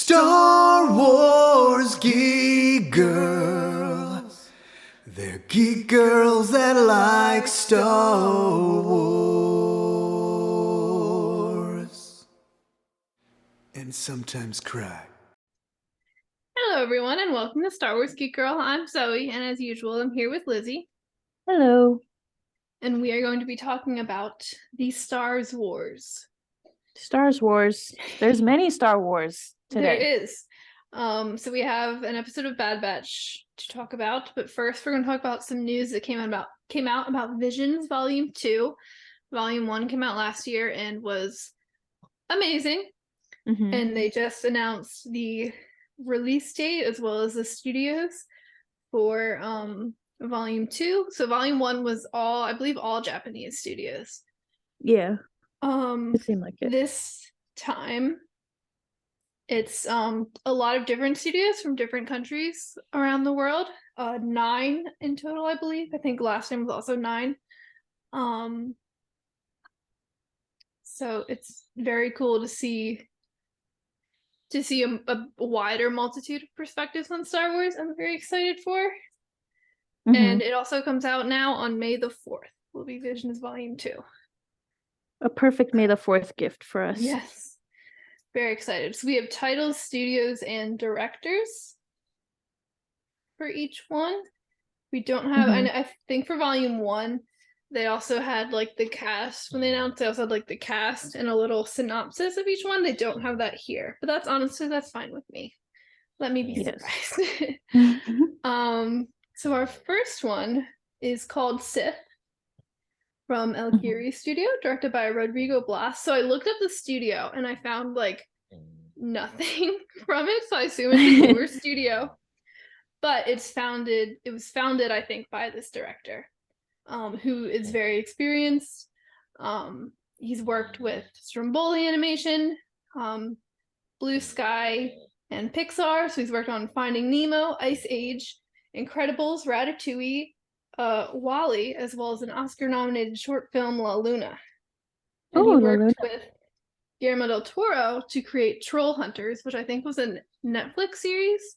Star Wars Geek Girls. They're geek girls that like Star Wars. And sometimes cry. Hello, everyone, and welcome to Star Wars Geek Girl. I'm Zoe, and as usual, I'm here with Lizzie. Hello. And we are going to be talking about the Star Wars. Star Wars. There's many Star Wars today. There is. So we have an episode of Bad Batch to talk about, but first we're going to talk about some news that came out about Visions Volume 2. Volume 1 came out last year and was amazing. Mm-hmm. And they just announced the release date as well as the studios for Volume 2. So Volume 1 was I believe all Japanese studios. Yeah. It seemed like it. This time it's a lot of different studios from different countries around the world. 9 in total, I believe. I think last time was also 9. So it's very cool to see a wider multitude of perspectives on Star Wars. I'm very excited for. Mm-hmm. And it also comes out now on May the 4th. Will be Visions Volume 2. A perfect May the 4th gift for us. Yes. Very excited. So we have titles, studios, and directors for each one. We don't have, I think for Volume 1, they also had like the cast. When they announced, they also had like the cast and a little synopsis of each one. They don't have that here, but that's fine with me. Let me be surprised. So our first one is called Sith from El Kiri Studio, directed by Rodrigo Blas. So I looked up the studio and I found like nothing from it. So I assume it's a newer studio. But it was founded, I think, by this director, who is very experienced. He's worked with Stromboli Animation, Blue Sky, and Pixar. So he's worked on Finding Nemo, Ice Age, Incredibles, Ratatouille, WALL-E, as well as an Oscar-nominated short film, La Luna. And he worked with Guillermo del Toro to create Troll Hunters, which I think was a Netflix series.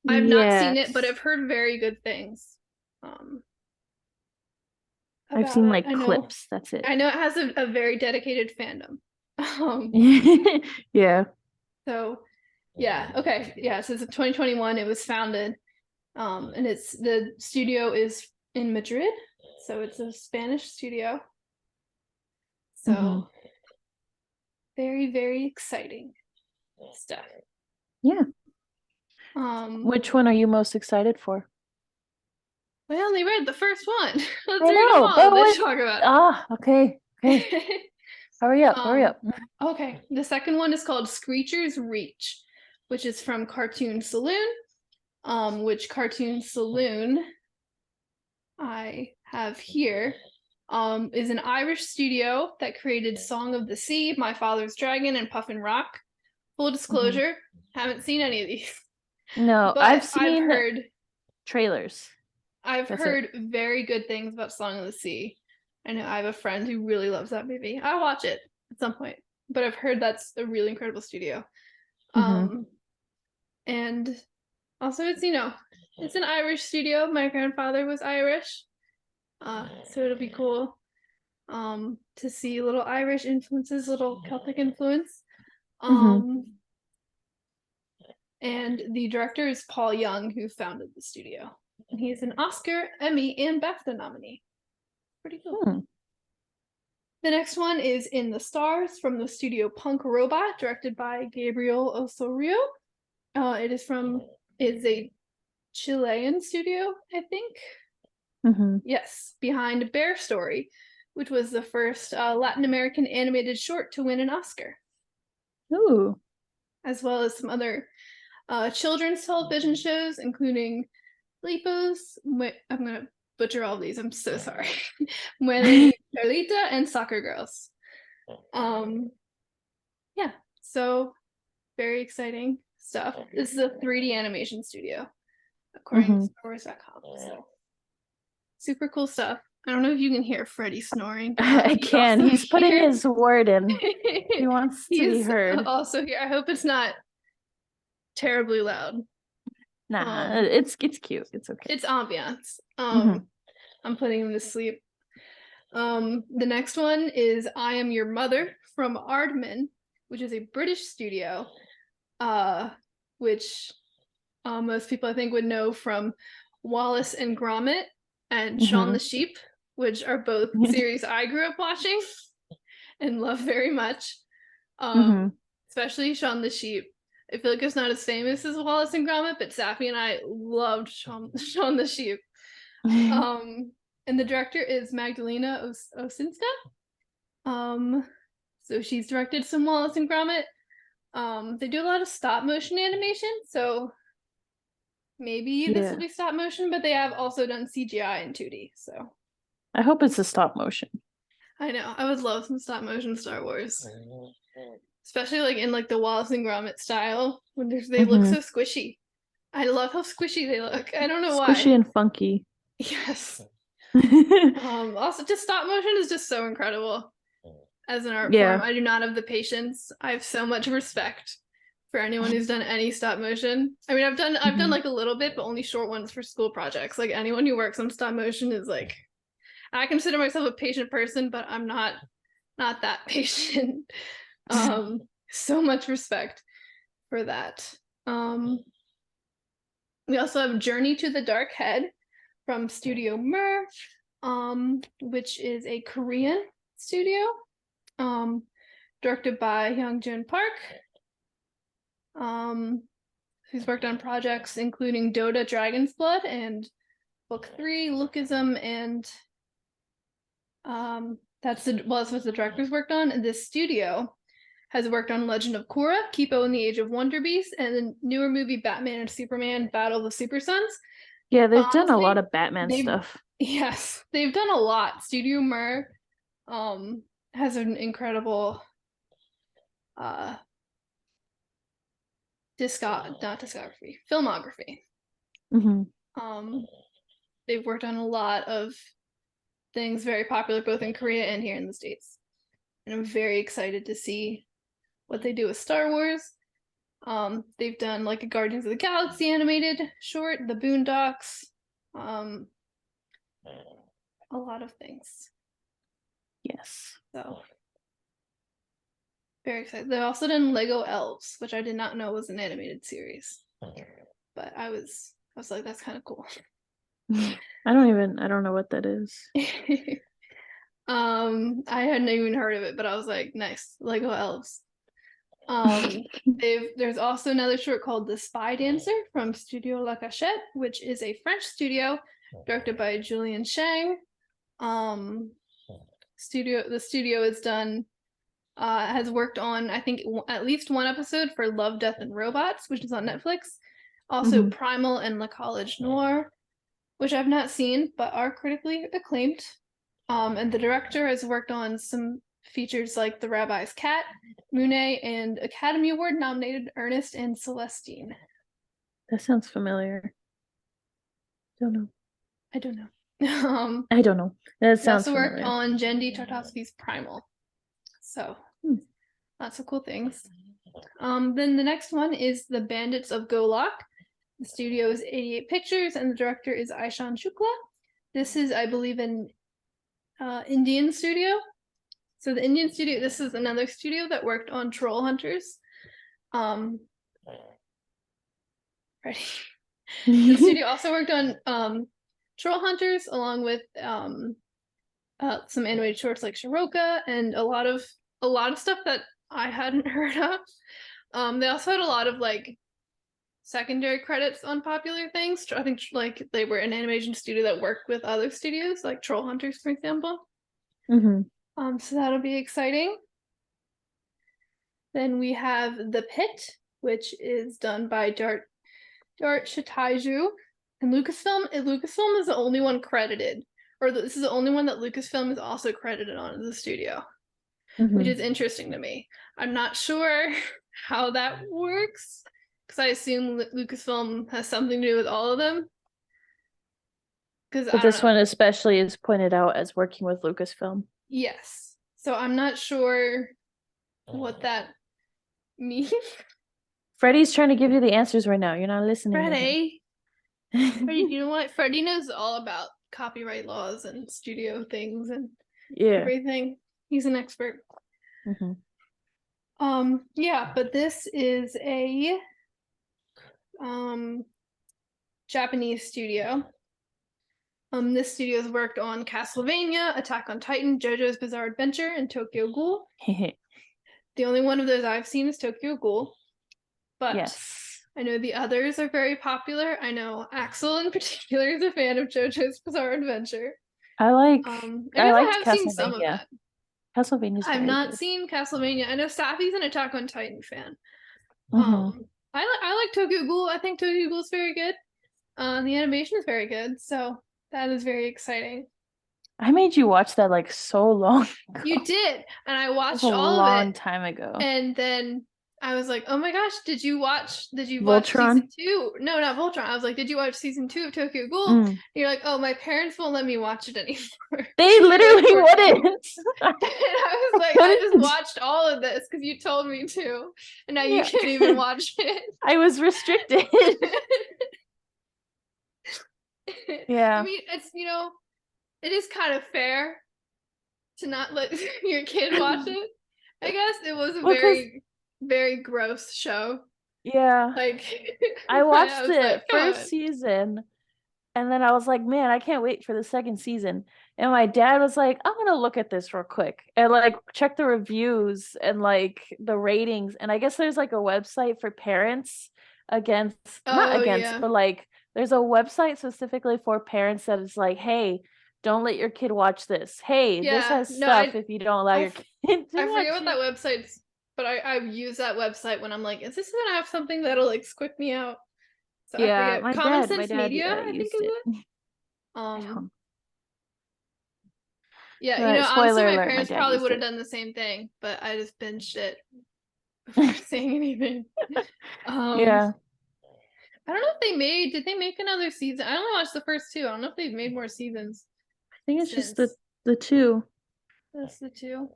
I have not seen it, but I've heard very good things. I've seen like clips. That's it. I know it has a very dedicated fandom. Yeah. So, yeah. Okay. Yeah. So it's 2021. It was founded. And the studio is in Madrid, so it's a Spanish studio. So very, very exciting stuff. Yeah. Which one are you most excited for? I only read the first one. Let's read them all. Let's talk about it. Okay. Hurry up. Okay. The second one is called Screecher's Reach, which is from Cartoon Saloon. Which Cartoon Saloon I have here is an Irish studio that created Song of the Sea, My Father's Dragon, and Puffin Rock. Full disclosure, haven't seen any of these. No, but I've heard trailers. I've heard very good things about Song of the Sea. I know I have a friend who really loves that movie. I'll watch it at some point, but I've heard that's a really incredible studio. And also, it's an Irish studio. My grandfather was Irish, so it'll be cool to see little Irish influences, little Celtic influence. And the director is Paul Young, who founded the studio. And he's an Oscar, Emmy, and BAFTA nominee. Pretty cool. The next one is In the Stars from the studio Punk Robot, directed by Gabriel Osorio. It's a Chilean studio, I think. Yes, behind Bear Story, which was the first Latin American animated short to win an Oscar. Ooh. As well as some other children's television shows, including Lipos. I'm going to butcher all these. I'm so sorry. Muele Charlita and Soccer Girls. Yeah, so very exciting stuff. This is a 3D animation studio, according to StarWars.com. So super cool stuff. I don't know if you can hear Freddie snoring. I can. He's putting his word in. He wants to be heard. Also here. I hope it's not terribly loud. Nah, it's cute. It's okay. It's ambiance. Mhm. I'm putting him to sleep. The next one is I Am Your Mother from Aardman, which is a British studio, which most people I think would know from Wallace and Gromit and Shaun the Sheep, which are both series I grew up watching and love very much. Especially Shaun the Sheep. I feel like it's not as famous as Wallace and Gromit, but Safi and I loved Shaun the Sheep. And the director is Magdalena Osinska. So she's directed some Wallace and Gromit. They do a lot of stop motion animation, so maybe this will be stop motion, but they have also done CGI and 2D, so I hope it's a stop motion. I know. I would love some stop motion Star Wars. Especially like in like the Wallace and Gromit style when they look so squishy. I love how squishy they look. I don't know why. Squishy and funky. Yes. Also, just stop motion is just so incredible as an art form. I do not have the patience. I have so much respect for anyone who's done any stop motion. I mean, I've done like a little bit, but only short ones for school projects. Like anyone who works on stop motion is like, I consider myself a patient person, but I'm not that patient. So much respect for that. We also have Journey to the Dark Head from Studio Mer, which is a Korean studio, directed by Hyung-jun Park. Who's worked on projects including Dota Dragon's Blood and Book 3, Lookism, and that's what the director's worked on. And this studio has worked on Legend of Korra, Kipo and the Age of Wonder Beast, and the newer movie Batman and Superman: Battle of the Super Sons. Yeah, they've done a lot of Batman stuff. Yes, they've done a lot. Studio Mer has an incredible filmography. They've worked on a lot of things very popular both in Korea and here in the States. And I'm very excited to see what they do with Star Wars. They've done like a Guardians of the Galaxy animated short, The Boondocks, a lot of things. Yes. So very excited. They've also done Lego Elves, which I did not know was an animated series. But I was like, that's kind of cool. I don't know what that is. I hadn't even heard of it, but I was like, nice, Lego Elves. There's also another short called The Spy Dancer from Studio La Cachette, which is a French studio directed by Julian Shang. The studio has worked on, I think, at least one episode for Love, Death, and Robots, which is on Netflix. Also Primal and La College Noir, which I've not seen, but are critically acclaimed. And the director has worked on some features like The Rabbi's Cat, Monet, and Academy Award nominated Ernest and Celestine. That sounds familiar. I don't know. I don't know. That sounds familiar. He also worked on Jendi Tartovsky's Primal. So lots of cool things. Then the next one is The Bandits of Golak. The studio is 88 Pictures, and the director is Aishan Shukla. This is, I believe, an Indian studio. So the Indian studio, this is another studio that worked on Troll Hunters. Ready? The studio also worked on Troll Hunters, along with some animated shorts like Shiroka, and a lot of stuff that I hadn't heard of. They also had a lot of like secondary credits on popular things. I think like they were an animation studio that worked with other studios, like Troll Hunters, for example. So that'll be exciting. Then we have The Pit, which is done by Dart Shataiju. And Lucasfilm is the only one credited, or this is the only one that Lucasfilm is also credited on as a studio, which is interesting to me. I'm not sure how that works, because I assume Lucasfilm has something to do with all of them. But this one especially is pointed out as working with Lucasfilm. Yes. So I'm not sure what that means. Freddie's trying to give you the answers right now. You're not listening to him. Freddie, you know what? Freddie knows all about copyright laws and studio things and everything. He's an expert. Yeah, but this is a Japanese studio. This studio has worked on Castlevania, Attack on Titan, JoJo's Bizarre Adventure, and Tokyo Ghoul. The only one of those I've seen is Tokyo Ghoul, but yes. I know the others are very popular. I know Axel in particular is a fan of JoJo's Bizarre Adventure. I have seen some of that. Castlevania's I've not good. seen Castlevania. I know Staffy's an Attack on Titan fan. Mm-hmm. I like Tokyo Ghoul. I think Tokyo Ghoul is very good. The animation is very good, so that is very exciting. I made you watch that like so long ago. You did, and I watched all of it. A long time ago. And then I was like, "Oh my gosh, did you watch Voltron? season 2?" No, not Voltron. I was like, "Did you watch season 2 of Tokyo Ghoul?" And you're like, "Oh, my parents won't let me watch it anymore." They literally wouldn't. And I was like, "I just watched all of this because you told me to, and now you can't even watch it." I was restricted. Yeah. I mean, it's it is kind of fair to not let your kid watch it. I guess it was a very, very gross show. Yeah. Like I watched the first season and then I was like, man, I can't wait for the second season. And my dad was like, I'm gonna look at this real quick and like check the reviews and like the ratings. And I guess there's like a website for parents but like there's a website specifically for parents that is like, hey, don't let your kid watch this. Hey, this has stuff if you don't allow your kid to I watch forget what that website's, but I use that website when I'm like, is this gonna have something that'll like squick me out? So I forget. Common Sense Media, I think is it. Yeah, honestly, my parents probably would have done the same thing, but I just binged it before saying anything. Yeah. I don't know if did they make another season? I only watched the first 2. I don't know if they've made more seasons. I think it's just the 2. That's the 2.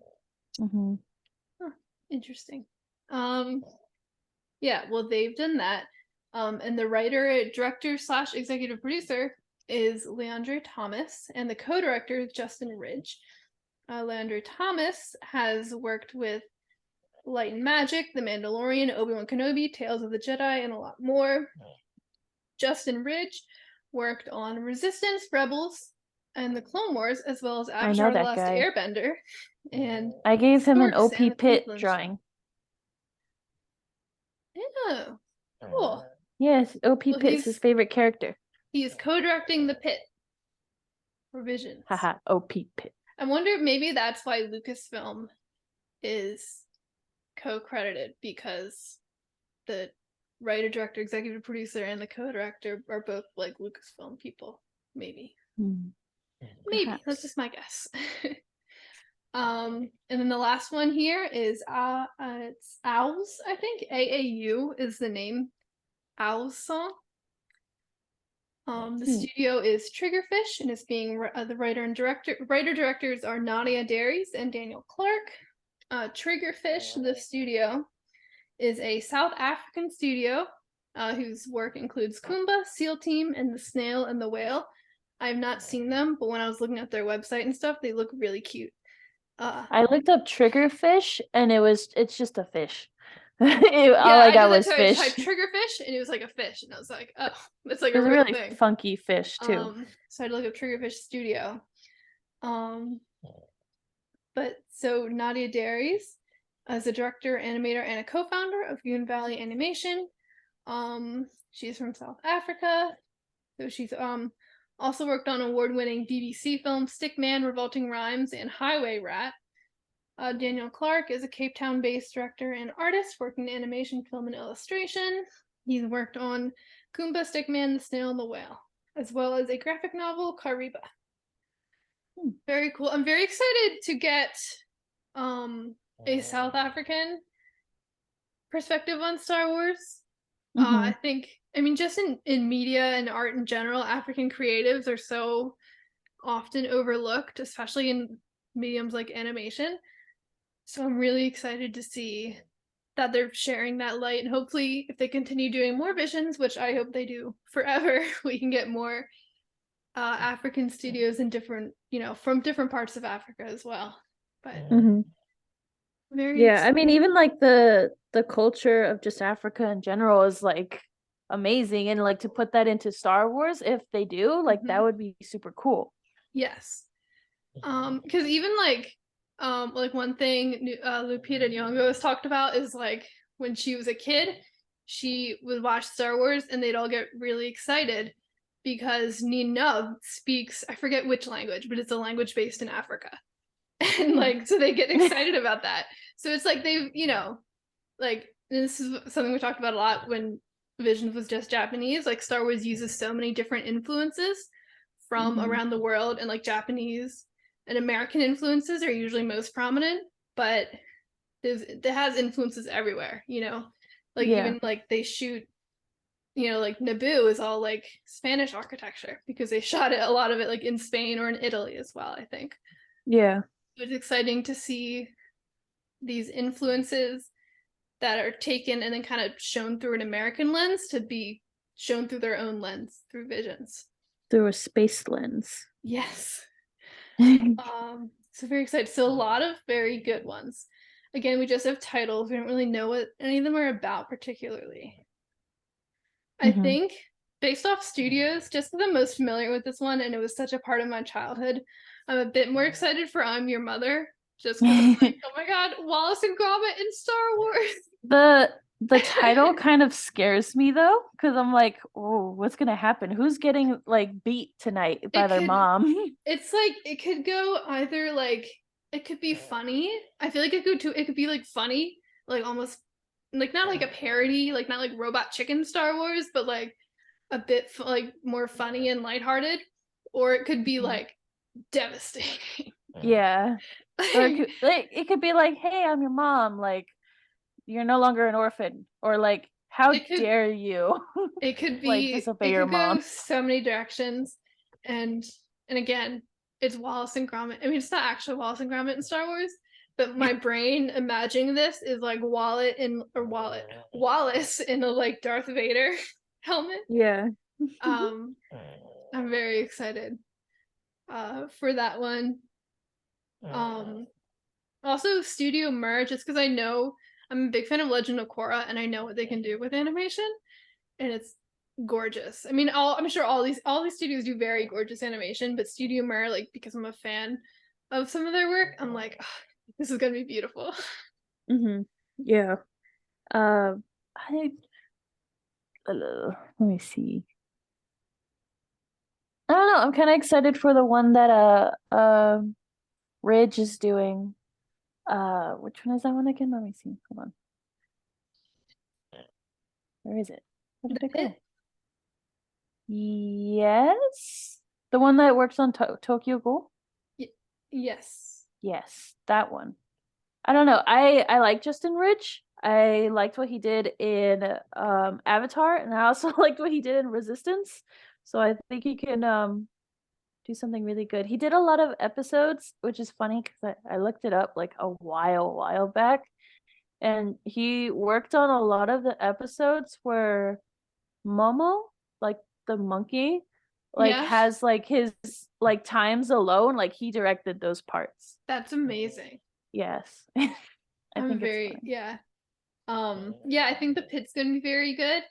Huh, interesting. Yeah, well, they've done that. And the writer, director / executive producer is Leandre Thomas, and the co-director is Justin Ridge. Leandre Thomas has worked with Light and Magic, The Mandalorian, Obi-Wan Kenobi, Tales of the Jedi, and a lot more. Justin Ridge worked on Resistance, Rebels, and the Clone Wars, as well as Avatar: The Last Airbender. And I gave him an OP Pit drawing. Yeah, cool. Yes, OP Pit's his favorite character. He is co-directing the Pit for Visions. Haha, OP Pit. I wonder if maybe that's why Lucasfilm is co-credited, because the writer, director, executive producer, and the co-director are both like Lucasfilm people. Maybe. Maybe. That's just my guess. And then the last one here is it's Owls, I think. AAU is the name. Owls song. The studio is Triggerfish, and it's being the writer-directors are Nadia Darius and Daniel Clark. Triggerfish, the studio, is a South African studio whose work includes Kumba, SEAL Team, and The Snail and the Whale. I have not seen them, but when I was looking at their website and stuff, they look really cute. I looked up Triggerfish, and it's just a fish. All I got was fish. I typed Triggerfish, and it was like a fish, and I was like, oh, it's like a real really thing. Funky fish too. So I had to look up Triggerfish Studio. But so Nadia Darius is a director, animator, and a co-founder of Goon Valley Animation. She's from South Africa. So she's also worked on award-winning BBC films Stickman, Revolting Rhymes, and Highway Rat. Daniel Clark is a Cape Town-based director and artist working in animation, film, and illustration. He's worked on Kumba, Stickman, The Snail, and the Whale, as well as a graphic novel, Kariba. Very cool. I'm very excited to get a South African perspective on Star Wars. I mean, just in media and art in general, African creatives are so often overlooked, especially in mediums like animation. So I'm really excited to see that they're sharing that light, and hopefully if they continue doing more Visions, which I hope they do forever, we can get more African studios in different, from different parts of Africa as well. But very yeah, I mean, even like the culture of just Africa in general is like amazing, and like to put that into Star Wars, if they do, like that would be super cool. Yes. Because even like one thing Lupita Nyong'o has talked about is like when she was a kid, she would watch Star Wars and they'd all get really excited because Nina speaks, I forget which language, but it's a language based in Africa. And like, so they get excited about that. So it's like they've, like, this is something we talked about a lot when Visions was just Japanese. Like Star Wars uses so many different influences from around the world, and like Japanese and American influences are usually most prominent, but it has influences everywhere, like even like they shoot, like Naboo is all like Spanish architecture because they shot it, a lot of it like in Spain or in Italy as well, I think. Yeah. It's exciting to see these influences that are taken and then kind of shown through an American lens to be shown through their own lens, through Visions. Through a space lens. Yes. So very excited. So a lot of very good ones. Again, we just have titles. We don't really know what any of them are about particularly. I think based off studios, just because I'm most familiar with this one and it was such a part of my childhood, I'm a bit more excited for I'm Your Mother. Just because I'm like, oh my god, Wallace and Gromit in Star Wars. The title kind of scares me though, because I'm like, oh, what's gonna happen? Who's getting like beat tonight by their mom? It's like it could go either like it could be funny. I feel like it could be like funny, like almost like not like a parody, like not like Robot Chicken Star Wars, but like a bit like more funny and lighthearted, or it could be like devastating. Yeah. Or it could be like, hey, I'm your mom, like you're no longer an orphan, or like, how dare you? It could be like disobey your mom. Go so many directions, and again, it's Wallace and Gromit. I mean, it's not actually Wallace and Gromit in Star Wars, but my brain imagining this is like Wallace in a like Darth Vader helmet. Yeah. I'm very excited for that one. Also studio merge, just because I know I'm a big fan of Legend of Korra and I know what they can do with animation, and it's gorgeous. I mean, I'm sure all these studios do very gorgeous animation, but Studio Mer, like because I'm a fan of some of their work, I'm like, oh, this is gonna be beautiful. Yeah. Let me see. I don't know. I'm kind of excited for the one that Ridge is doing. Which one is that one again? Let me see. Hold on. Where is it? Where did it go? Yes, the one that works on Tokyo Ghoul. Yes. Yes, that one. I don't know. I like Justin Ridge. I liked what he did in Avatar, and I also liked what he did in Resistance. So I think he can do something really good. He did a lot of episodes, which is funny because I looked it up like a while back, and he worked on a lot of the episodes where Momo, like the monkey, like has like his like times alone, like he directed those parts. That's amazing. Yes. I think it's fun. Yeah. I think the pit's gonna be very good.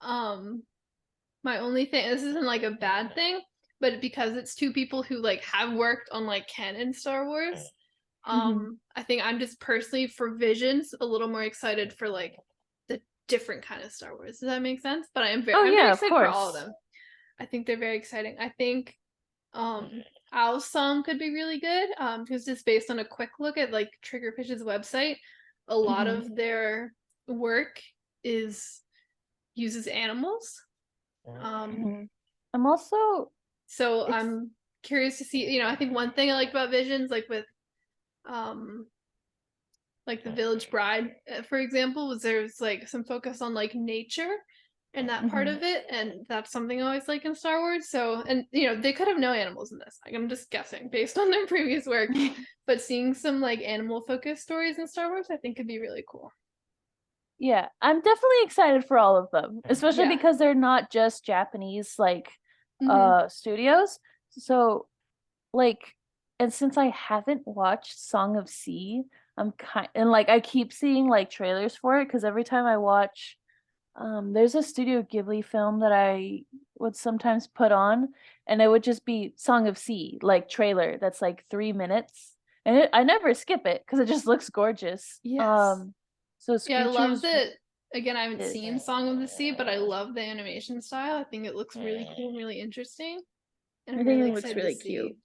My only thing, this isn't like a bad thing, but because it's two people who like have worked on like canon Star Wars, I think I'm just personally for Visions a little more excited for like the different kind of Star Wars. Does that make sense? But I'm very excited for all of them. I think they're very exciting. I think Owl's Song could be really good because it's based on a quick look at like Trigger Pitch's website. A lot of their work uses animals. I'm also I'm curious to see, I think one thing I liked about Visions, like with like the Village Bride, for example, was there's like some focus on like nature and that part of it, and that's something I always like in Star Wars. So, and they could have no animals in this. Like I'm just guessing based on their previous work, but seeing some like animal focused stories in Star Wars, I think could be really cool. Yeah, I'm definitely excited for all of them, especially Yeah. because they're not just Japanese like studios. So like, and since I haven't watched Song of Sea, and like I keep seeing like trailers for it because every time I watch there's a Studio Ghibli film that I would sometimes put on, and it would just be Song of Sea, like trailer that's like 3 minutes. And I never skip it because it just looks gorgeous. Yes. So Yeah, I love Screechers that. Again, I haven't is seen Song of the Sea, but I love the animation style. I think it looks really cool and really interesting. And I I'm think really it looks excited to really see. cute.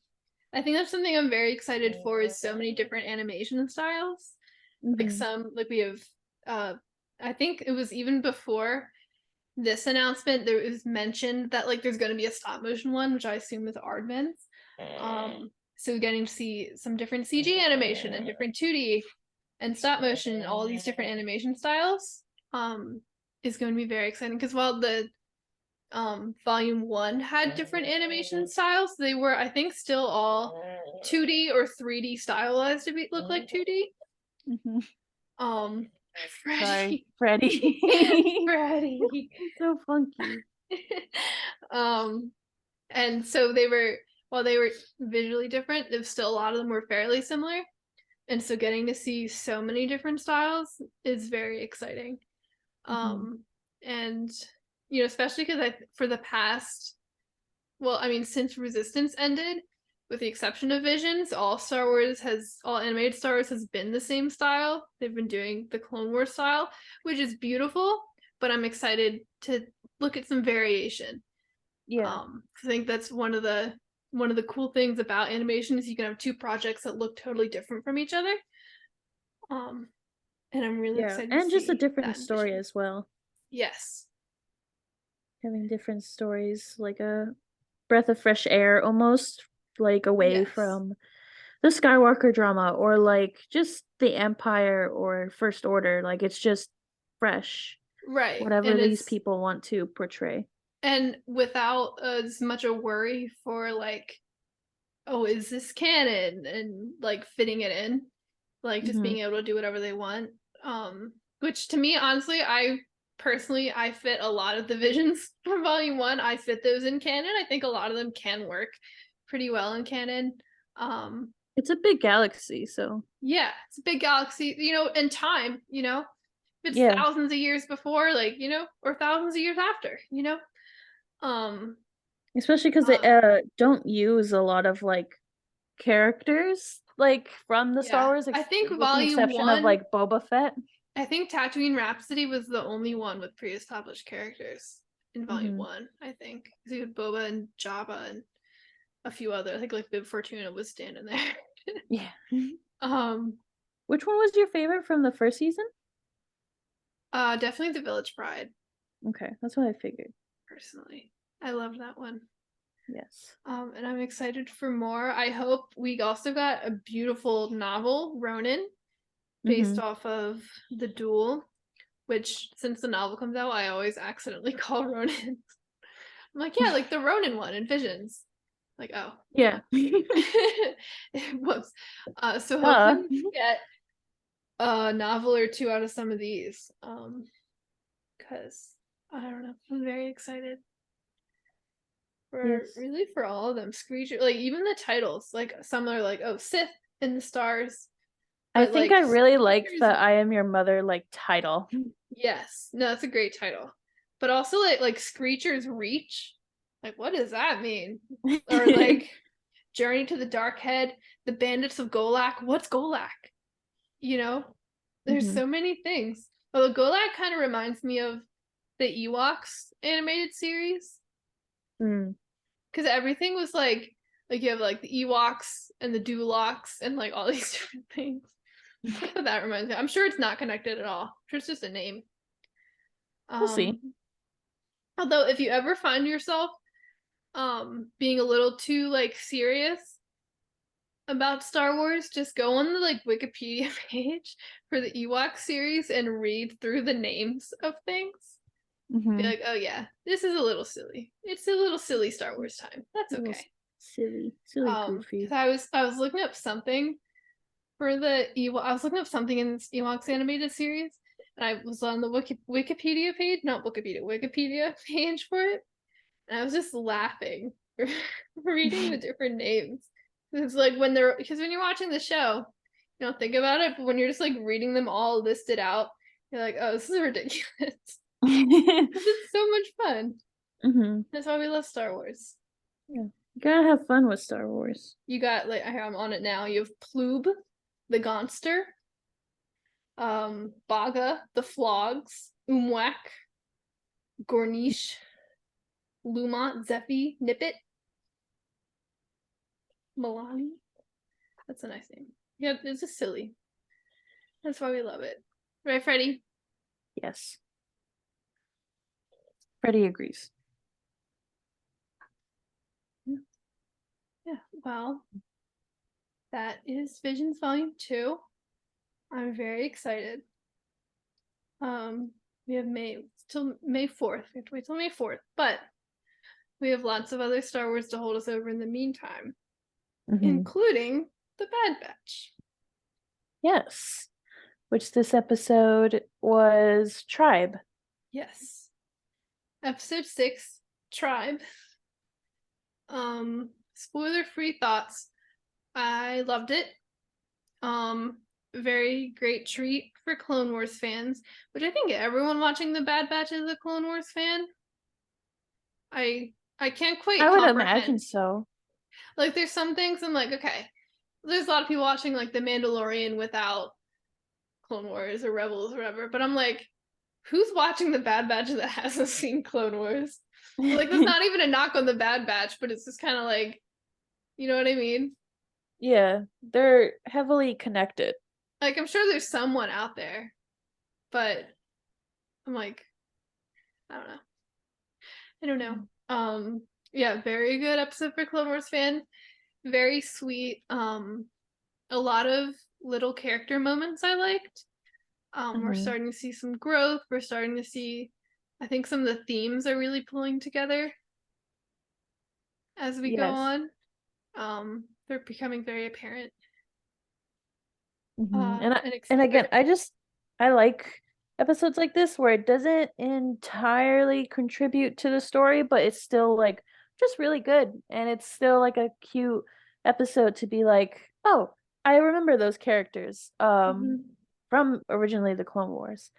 I think that's something I'm very excited for is so many different animation styles. Like Hmm. we have I think it was even before this announcement, there was mentioned that like there's gonna be a stop motion one, which I assume is Aardman's. So getting to see some different CG animation and different 2D and stop motion and all these different animation styles is going to be very exciting because while the volume 1 had different animation styles, they were I think still all 2D or 3D stylized to look like 2D. Hmm. um Sorry, Freddie. Freddie. Freddie. So funky. um and so they were, while they were visually different, there's still a lot of them were fairly similar, and so getting to see so many different styles is very exciting. And especially because I for the past, well, I mean, since Resistance ended, with the exception of Visions, all animated Star Wars has been the same style. They've been doing the Clone Wars style, which is beautiful, but I'm excited to look at some variation. Yeah. I think that's one of the cool things about animation is you can have two projects that look totally different from each other. Um, and I'm really Yeah. excited to And just a see different that in story Visions. as well. Yes. Having different stories, like a breath of fresh air almost, like away Yes. from the Skywalker drama or like just the Empire or First Order. Like it's just fresh, Right. whatever And these it's people want to portray. and without as much a worry for like, oh, is this canon, and like fitting it in, like just being able to do whatever they want. Which to me, honestly, I fit a lot of the visions from Volume 1. I fit those in canon. I think a lot of them can work pretty well in canon. It's a big galaxy, so Yeah, it's a big galaxy, and time, if it's yeah. thousands of years before, like, or thousands of years after, um Especially because they don't use a lot of like characters like from the Star yeah, Wars, I think with the Volume exception of 1, like Boba Fett. I think Tatooine Rhapsody was the only one with pre-established characters in Volume 1, I think. So you had Boba and Jabba and a few other, I think like Bib Fortuna was standing there. Yeah. um Which one was your favorite from the first season? Definitely the Village Bride, Okay, that's what I figured. personally. I love that one. Yes. And I'm excited for more. I hope we also got a beautiful novel, Ronin, based off of the duel, which since the novel comes out, I always accidentally call Ronin. I'm like, yeah, like the Ronin one in Visions. Like, oh. Yeah. Whoops. So hopefully we get a novel or two out of some of these. Because I don't know. I'm very excited. Yes. Really for all of them. Screecher, like even the titles, like some are like, oh, Sith in the stars. I But think like I really like the Screecher's- I Am Your Mother like title. Yes. No, that's a great title. But also like Screecher's Reach. Like what does that mean? Or like Journey to the Dark Head, the Bandits of Golak. What's Golak? There's so many things. Although Golak kind of reminds me of the Ewoks animated series. Because everything was like you have like the Ewoks and the Duloks and like all these different things. That's what that reminds me. I'm sure it's not connected at all. I'm sure it's just a name. We'll see. Although if you ever find yourself being a little too like serious about Star Wars, just go on the like Wikipedia page for the Ewok series and read through the names of things. Be like, oh yeah, this is a little silly. It's a little silly Star Wars time. That's okay. Silly goofy. Because I was looking up something for the Ewok. I was looking up something in this Ewoks animated series, and I was on the Wikipedia page for it, and I was just laughing reading the different names. It's like because when you're watching the show, you don't think about it, but when you're just like reading them all listed out, you're like, oh, this is ridiculous. It's so much fun. Mm-hmm. That's why we love Star Wars. Yeah, you gotta have fun with Star Wars. You got like I'm on it now. You have Ploob, the Gonster, Baga, the Flogs, Umwak, Gornish, Lumont, Zephy, Nippet, Milani. That's a nice name. Yeah, it's just silly. That's why we love it. Right, Freddie? Yes. Freddie agrees. Yeah, well, that is Visions Volume 2. I'm very excited. We have till May 4th. We have to wait till May 4th, but we have lots of other Star Wars to hold us over in the meantime, including The Bad Batch. Yes. Which this episode was Tribe. Yes. Episode 6, Tribe. Spoiler-free thoughts. I loved it. Very great treat for Clone Wars fans, which I think everyone watching The Bad Batch is a Clone Wars fan. I can't quite I would comprehend. imagine so. Like, there's some things I'm like, okay, there's a lot of people watching like The Mandalorian without Clone Wars or Rebels or whatever, but I'm like, who's watching The Bad Batch that hasn't seen Clone Wars? Like, that's not even a knock on The Bad Batch, but it's just kind of like, you know what I mean? Yeah, they're heavily connected. Like, I'm sure there's someone out there, but I'm like, I don't know. Yeah, very good episode for Clone Wars fan. Very sweet. A lot of little character moments I liked. We're starting to see some growth. We're starting to see, I think some of the themes are really pulling together as we go on. They're becoming very apparent. And again, I like episodes like this where it doesn't entirely contribute to the story, but it's still like just really good, and it's still like a cute episode to be like, oh, I remember those characters from originally the Clone Wars.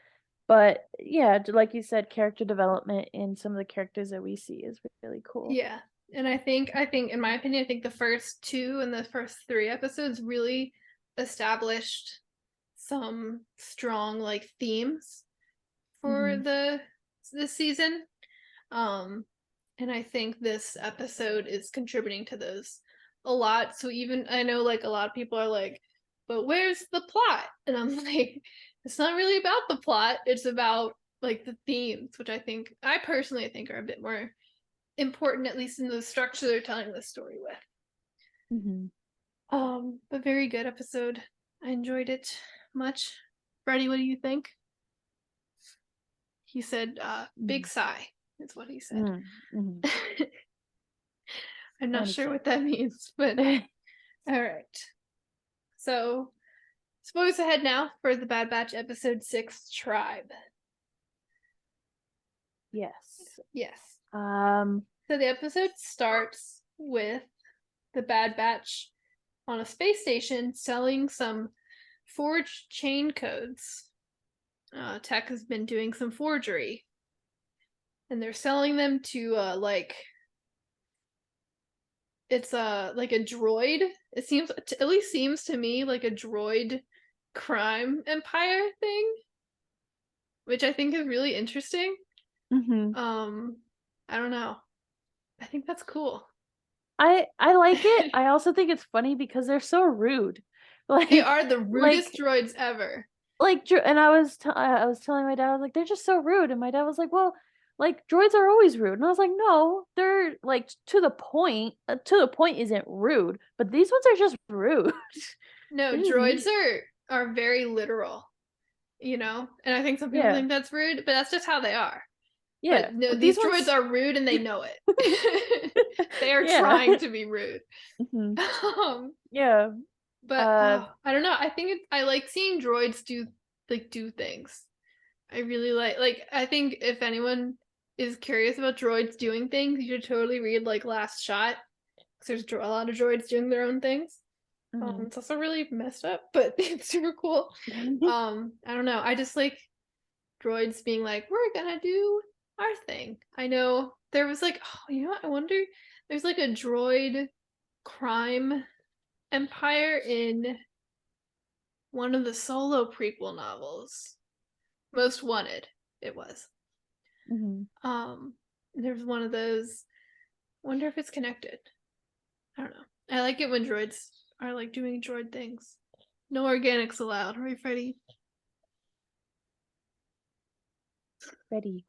But yeah, like you said, character development in some of the characters that we see is really cool. Yeah. And I think in my opinion, I think the first 2 and the first 3 episodes really established some strong like themes for this season. And I think this episode is contributing to those a lot. So even I know like a lot of people are like, but where's the plot? And I'm like, it's not really about the plot. It's about like the themes, which I personally think are a bit more important, at least in the structure they're telling the story with. But very good episode. I enjoyed it much. Freddie, what do you think? He said, big sigh is what he said. I'm not sure what that means, but all right. So, spoilers ahead now for The Bad Batch episode 6, Tribe. Yes. So the episode starts with the Bad Batch on a space station selling some forged chain codes. Tech has been doing some forgery, and they're selling them to it's like a droid. It seems, at least seems to me, like a droid crime empire thing, which I think is really interesting. I don't know. I think that's cool. I like it. I also think it's funny because they're so rude. Like, they are the rudest droids ever. Like, and I was telling my dad, I was like, they're just so rude. And my dad was like, well, like, droids are always rude. And I was like, no, they're like to the point. To the point isn't rude, but these ones are just rude. No, droids are very literal, you know? And I think some people think that's rude, but that's just how they are. Yeah. But no, these droids are rude and they know it. They are trying to be rude. Yeah. But I don't know. I think I like seeing droids do things. I really like I think if anyone is curious about droids doing things, you should totally read like Last Shot, because there's a lot of droids doing their own things. It's also really messed up, but it's super cool. I don't know. I just like droids being like, we're gonna do our thing. I know there was like, oh, you know what? I wonder, there's like a droid crime empire in one of the Solo prequel novels. Most Wanted, it was. There's one of those. Wonder if it's connected. I don't know. I like it when droids are like doing droid things. No organics allowed, right, Freddie? Freddie,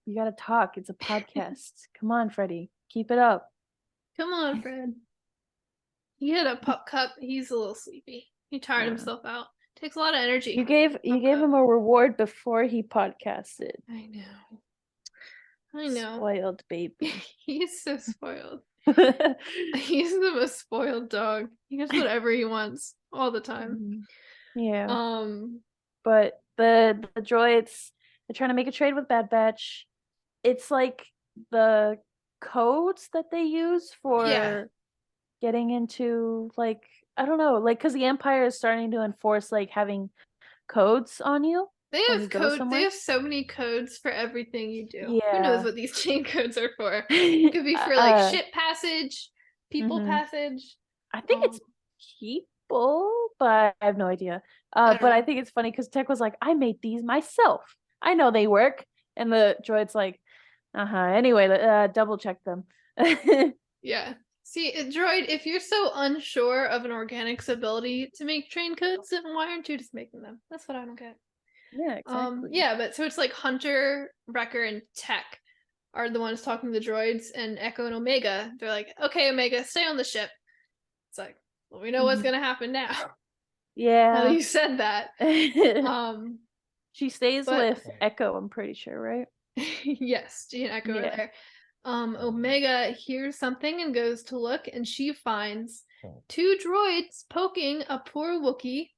you gotta talk. It's a podcast. Come on, Freddie. Keep it up. Come on, Fred. He had a pup cup. He's a little sleepy. He tired himself out. Takes a lot of energy. You gave him a reward before he podcasted. I know. Spoiled baby. He's so spoiled. He's the most spoiled dog. He gets whatever he wants all the time. Yeah. But the droids, they're trying to make a trade with Bad Batch. It's like the codes that they use for getting into, like, I don't know, like, because the Empire is starting to enforce like having codes on you. They have codes. They have so many codes for everything you do. Who knows what these chain codes are for? It could be for like ship passage, people passage. I think it's people, but I have no idea. But I think it's funny because Tech was like, I made these myself. I know they work. And the droid's like, anyway, double check them. Yeah. See, droid, if you're so unsure of an organic's ability to make train codes, then why aren't you just making them? That's what I don't get. Yeah, exactly. But so it's like Hunter, Wrecker, and Tech are the ones talking to the droids, and Echo and Omega, they're like, okay, Omega, stay on the ship. It's like, well, we know what's gonna happen now. Yeah. Well, you said that. She stays with Echo, I'm pretty sure, right? Yes, G and Echo are there. Omega hears something and goes to look, and she finds two droids poking a poor Wookiee.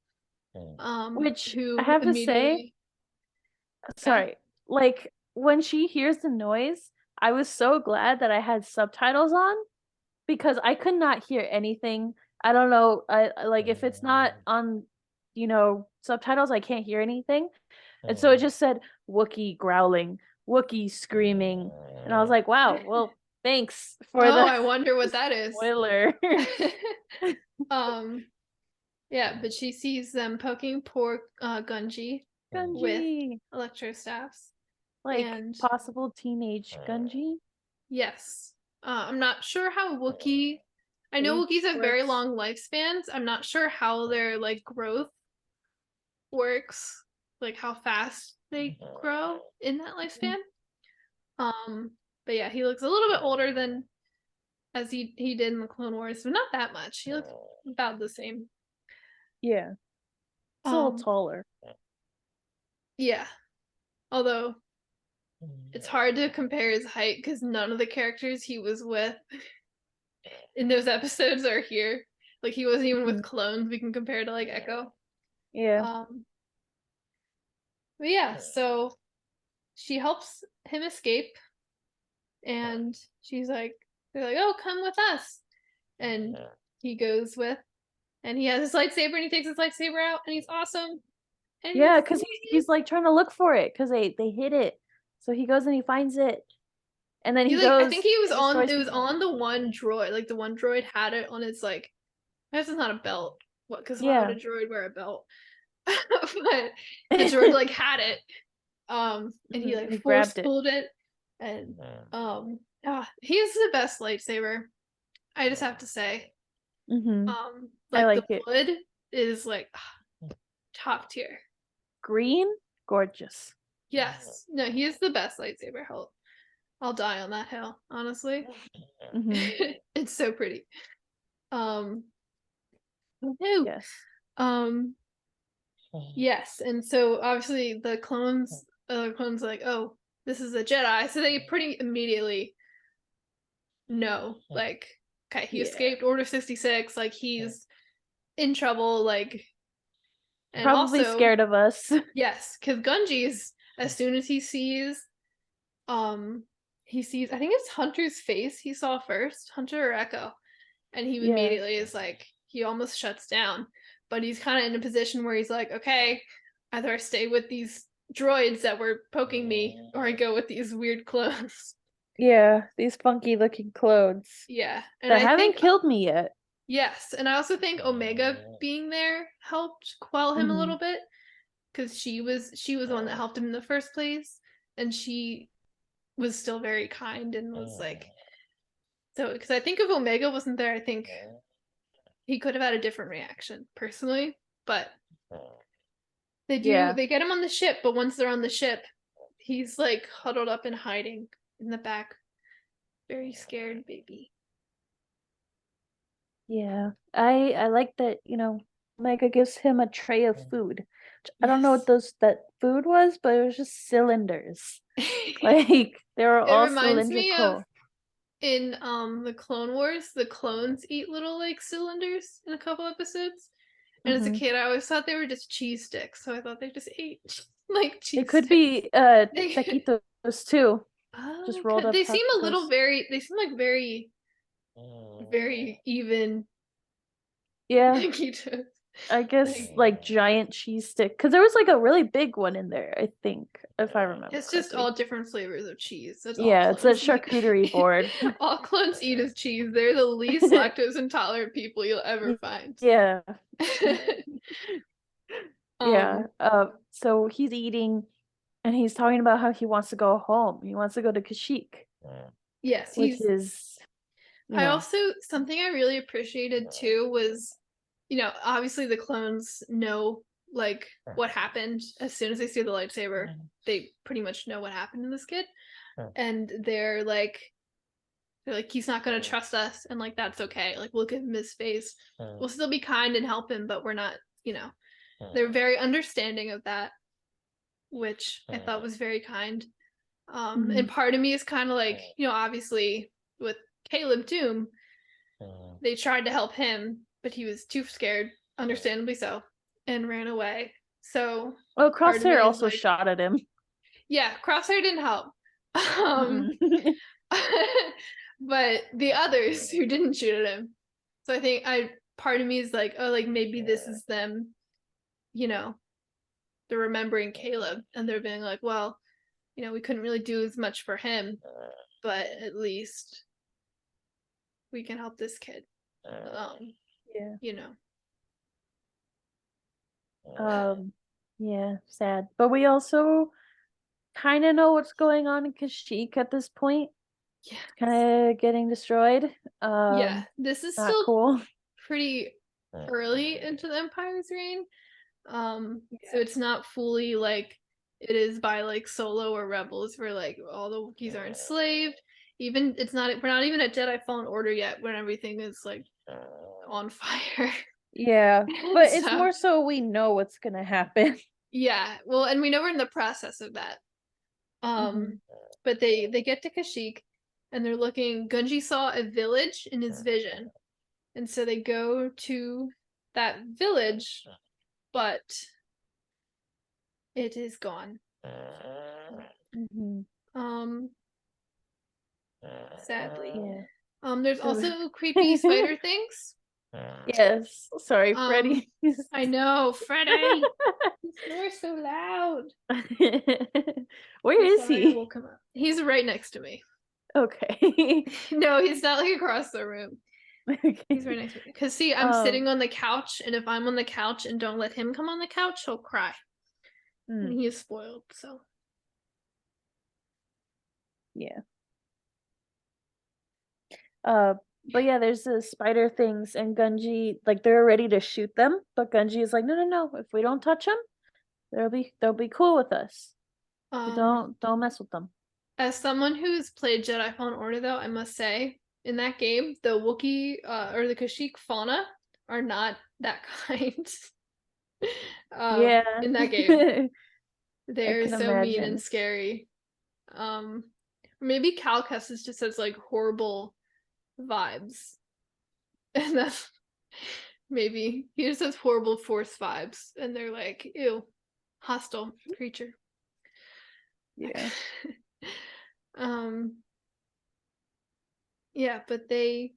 Which I have to say, sorry, like when she hears the noise, I was so glad that I had subtitles on because I could not hear anything. I don't know, I like if it's not on, subtitles, I can't hear anything. And so it just said Wookiee growling, Wookiee screaming, and I was like, wow, well, thanks for I wonder what that is. Spoiler. Yeah, but she sees them poking poor Gunji with electrostaffs. Like possible teenage Gunji? Yes. I'm not sure how Wookiee... I know Wookiees have very long lifespans. I'm not sure how their like growth works. Like how fast they grow in that lifespan. But yeah, he looks a little bit older than as he did in the Clone Wars, but not that much. He looks about the same. Yeah. It's a little taller. Yeah. Although it's hard to compare his height because none of the characters he was with in those episodes are here. Like he wasn't even with clones we can compare to like Echo. Yeah. But yeah, so she helps him escape, and they're like, oh, come with us. And he goes with, and he has his lightsaber, and he takes his lightsaber out, and he's awesome. And yeah, because he's like trying to look for it because they hid it. So he goes and he finds it. And then he goes. I think he was on. It was on the one droid. Like the one droid had it on his like. This is not a belt. What? Because why would a droid wear a belt? But the droid like had it. And he like force pulled it. And he's the best lightsaber. I just have to say. Like the wood is like top tier. Green, gorgeous. Yes. No, he is the best lightsaber. I'll die on that hill, honestly. It's so pretty. Yes. Yes, and so obviously the clones like, oh, this is a Jedi, so they pretty immediately know, like, okay, he escaped Order 66, like he's in trouble, like, and probably also scared of us. Yes, because Gunji's as soon as he sees I think it's Hunter's face he saw first, Hunter or Echo, and he immediately is like, he almost shuts down, but he's kind of in a position where he's like, okay, either I stay with these droids that were poking me or I go with these weird clones. Yeah, these funky looking clones Yeah, and that I haven't think killed me yet. yes, and I also think Omega being there helped quell him a little bit, because she was the one that helped him in the first place, and she was still very kind and was like, so because I think if Omega wasn't there, I think he could have had a different reaction personally, but they get him on the ship, but once they're on the ship, he's like huddled up and hiding in the back, very scared baby. Yeah, I like that, Omega gives him a tray of food. I don't know what that food was, but it was just cylinders. Like they were all reminds me cylindrical. of in the Clone Wars, the clones eat little like cylinders in a couple episodes. And as a kid, I always thought they were just cheese sticks, so I thought they just ate like cheese. It could sticks. be taquitos too. Just rolled up. They seem a little taquitos. they seem like very, very even. Yeah. Taquitos. I guess like giant cheese stick, because there was like a really big one in there, I think, if I remember. It's just all different flavors of cheese. That's yeah, all it's a charcuterie board. All clones eat is cheese. They're the least lactose intolerant people you'll ever find. Yeah. Yeah. So he's eating, and he's talking about how he wants to go home. He wants to go to Kashyyyk. Yes, which is. I also, something I really appreciated too was, obviously the clones know like what happened as soon as they see the lightsaber. They pretty much know what happened to this kid, and they're like, he's not gonna trust us, and like that's okay. Like we'll give him his space. We'll still be kind and help him, but we're not. They're very understanding of that, which I thought was very kind. And part of me is kind of like, obviously with Caleb Doom, they tried to help him, but he was too scared, understandably so, and ran away. So Crosshair also shot at him. Yeah, Crosshair didn't help. But the others who didn't shoot at him. So I think part of me is like, oh, like maybe this is them, they're remembering Caleb and they're being like, well, we couldn't really do as much for him, but at least we can help this kid. Yeah, sad. But we also kind of know what's going on in Kashyyyk at this point. Yeah, kind of getting destroyed. Yeah, this is not still cool. Pretty early into the Empire's reign. So it's not fully like it is by like Solo or Rebels, where like all the Wookiees are enslaved. Even we're not even at Jedi Fallen Order yet, when everything is like on fire. Yeah, but it's more so we know what's gonna happen. Yeah, well, and we know we're in the process of that. But they get to Kashyyyk, and they're looking. Gunji saw a village in his vision, and so they go to that village, but it is gone. Sadly. Yeah. There's also creepy spider things. Yes. Sorry, Freddy. I know, Freddy. You're so loud. Where is he? Will come up. He's right next to me. Okay. No, he's not like across the room. Okay. He's right next to me. Because see, I'm sitting on the couch, and if I'm on the couch and don't let him come on the couch, he'll cry. And he is spoiled, so. Yeah. But yeah, there's the spider things, and Gunji, like they're ready to shoot them, but Gunji is like, no. If we don't touch them, they'll be cool with us. Don't mess with them. As someone who's played Jedi Fallen Order, though, I must say, in that game, the Wookiee or the Kashyyyk fauna are not that kind. In that game, they're so mean and scary. Maybe Cal Kestis just has like horrible vibes, and that's maybe he just has horrible Force vibes, and they're like, ew, hostile creature. Yeah. Yeah, but they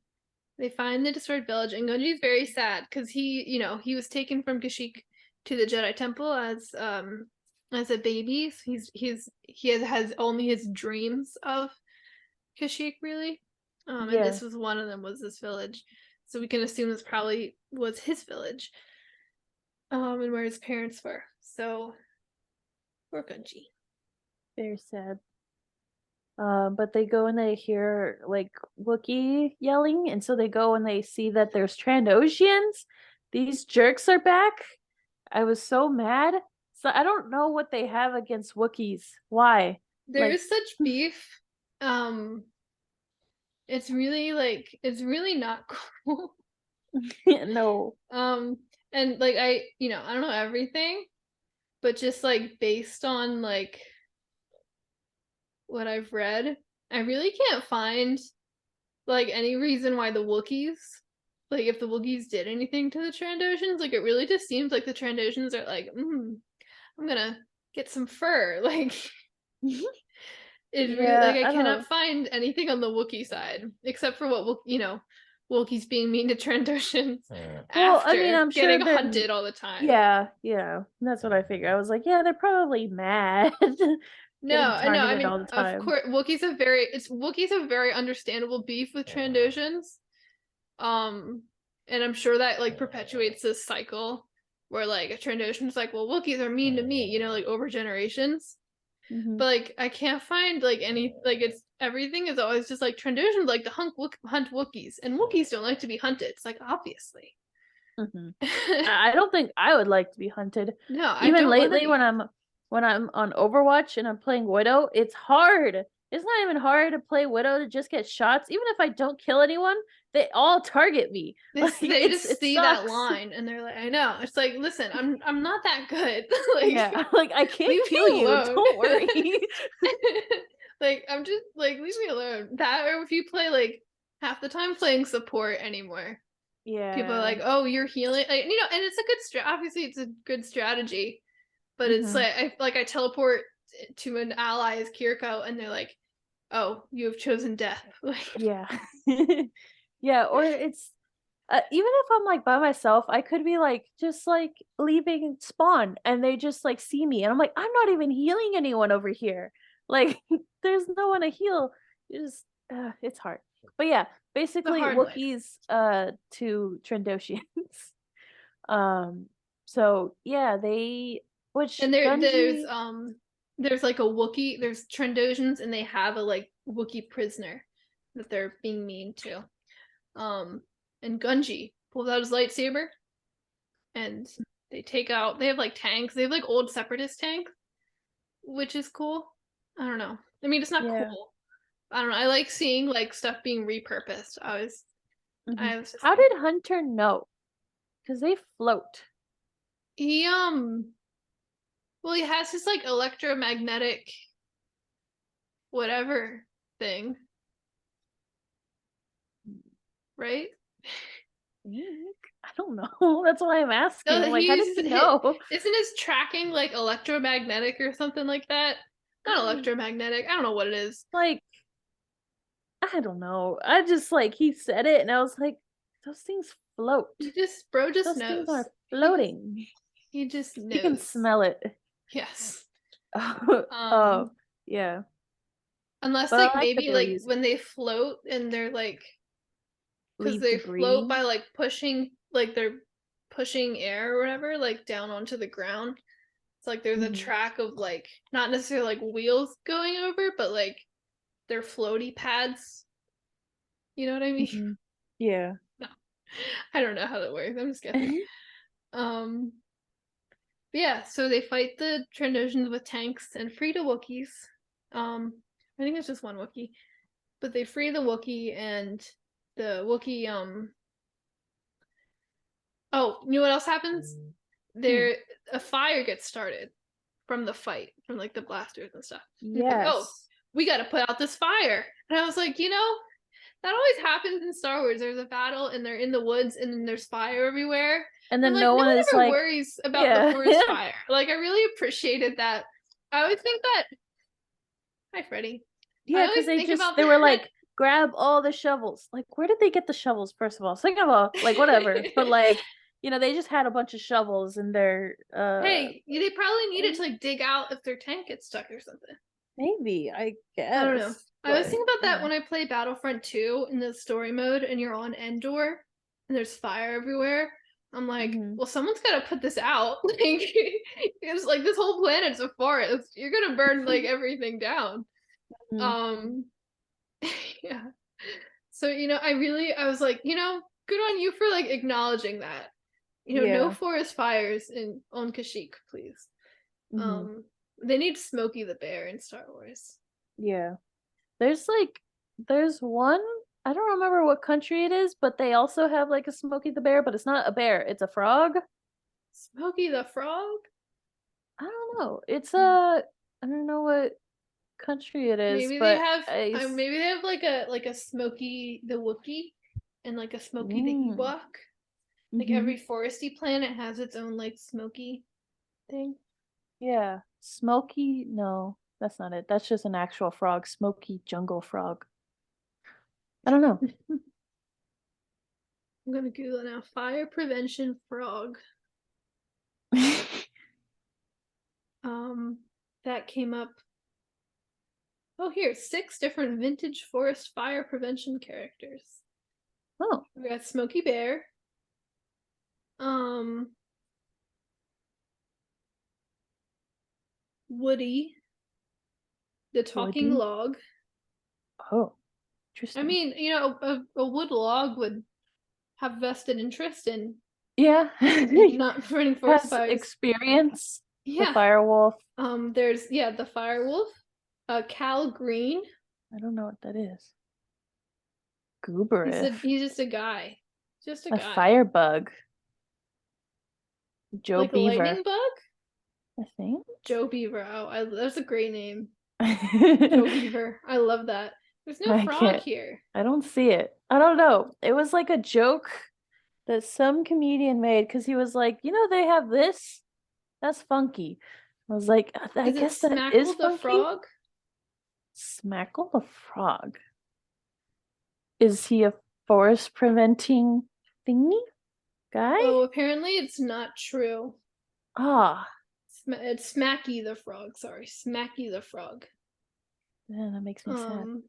find the destroyed village, and Gunji's very sad because he was taken from Kashyyyk to the Jedi Temple as a baby. So he has only his dreams of Kashyyyk, really. And this was one of them, was this village. So we can assume this probably was his village. And where his parents were. So poor Gunji. Very sad. But they go and they hear like Wookiee yelling, and so they go and they see that there's Trandoshians. These jerks are back. I was so mad. So I don't know what they have against Wookiees. Why? There is such beef. It's really not cool. No. And like I don't know everything, but just like based on like what I've read, I really can't find like any reason why the Wookiees, like if the Wookiees did anything to the Trandoshans. Like it really just seems like the Trandoshans are like, I'm gonna get some fur. Like really, like I cannot find anything on the Wookiee side except for what Wookiees being mean to Trandoshans after I'm getting sure hunted all the time. Yeah, that's what I figured. I was like, yeah, they're probably mad. No, I mean, all the time. of course, Wookiees have very understandable beef with Trandoshans, and I'm sure that like perpetuates this cycle where like a Trandoshan's like, well, Wookiees are mean to me, like over generations. But like I can't find like any like everything is always just like Trandoshans like to hunt Wookiees, and Wookiees don't like to be hunted. It's like obviously. I don't think I would like to be hunted. No, even lately when I'm on Overwatch and I'm playing Widow, it's hard. It's not even hard to play Widow to just get shots. Even if I don't kill anyone, they all target me. They just see that line and they're like, I know. It's like, listen, I'm not that good. Like, yeah, like I can't kill you. Don't worry. Like I'm just like, leave me alone. That, or if you play like half the time playing support anymore. Yeah. People are like, oh, you're healing, like, and it's a good obviously it's a good strategy, but it's like I teleport to an ally as Kiriko and they're like, oh, you have chosen death. Like, yeah. Yeah, or it's even if I'm like by myself, I could be like just like leaving spawn and they just like see me and I'm like, I'm not even healing anyone over here. Like there's no one to heal. It's hard. But yeah, basically Wookiees to Trandoshians. So yeah, and there's like a Wookiee, there's Trandoshans and they have a like Wookiee prisoner that they're being mean to. And Gunji pulls out his lightsaber and they have like tanks. They have like old separatist tanks, which is cool. I don't know. I mean, it's not cool. I don't know. I like seeing like stuff being repurposed. How did Hunter know? Because they float. He well, he has his like electromagnetic whatever thing. Right? I don't know. That's why I'm asking. No, like, how did he know? Isn't his tracking like electromagnetic or something like that? Not electromagnetic. I don't know what it is. Like, I don't know. I just like he said it, and I was like, those things float. Bro just those knows. Things are floating. He just knows. You can smell it. Yes. Yeah. Unless like maybe like when they float and they're like, because they float by like pushing, like they're pushing air or whatever, like down onto the ground. It's like there's a track of like not necessarily like wheels going over, but like they're floaty pads. You know what I mean? Yeah. No, I don't know how that works. I'm just guessing. Yeah, so they fight the Trandoshans with tanks and free the Wookiees. I think it's just one Wookiee, but they free the Wookiee and the Wookiee. Oh, you know what else happens? A fire gets started from the fight, from like the blasters and stuff. Yes. Like, oh, we got to put out this fire, and I was like, that always happens in Star Wars. There's a battle, and they're in the woods, and then there's fire everywhere. And then no one is ever like worries about the forest fire. Like I really appreciated that. I always think that Hi, Freddie. Yeah, because they were like, grab all the shovels. Like, where did they get the shovels, first of all? Second of all, like, whatever. But like, they just had a bunch of shovels in their Hey, they probably needed to like dig out if their tank gets stuck or something. Maybe, I guess. I don't know. I was thinking about that when I play Battlefront 2 in the story mode and you're on Endor and there's fire everywhere. I'm like, well, someone's got to put this out. Like, it's like this whole planet's a forest. You're gonna burn like everything down. Yeah. So I was like, good on you for like acknowledging that. No forest fires on Kashyyyk, please. They need Smokey the Bear in Star Wars. Yeah. There's one, I don't remember what country it is, but they also have like a Smokey the Bear, but it's not a bear, it's a frog. Smokey the Frog? I don't know. It's I don't know what country it is. Maybe but maybe they have like a Smokey the Wookiee and like a Smokey the Ewok. Like every foresty planet has its own like Smokey thing. Yeah. Smokey, no, that's not it. That's just an actual frog. Smokey jungle frog. I don't know. I'm gonna Google it now. Fire prevention frog. That came up. Oh, here, 6 different vintage forest fire prevention characters. Oh. We got Smokey Bear. Woody. The talking log. Oh, interesting. I mean, a wood log would have vested interest in not preventing forest fires. Experience. Yeah. The firewolf. There's the firewolf. Cal Green. I don't know what that is. Gooberif. He's just a guy. Just a guy. A firebug. Joe like Beaver. A lightning bug? I think. Joe Beaver. Oh, that's a great name. Joe Beaver. I love that. There's no frog here. I don't see it. I don't know. It was like a joke that some comedian made because he was like, they have this. That's funky. I was like, I guess that is funky. The frog? Smackle the frog. Is he a forest preventing thingy guy? Oh, apparently it's not true. It's Smacky the frog. Sorry, Smacky the frog. Yeah, that makes me sad.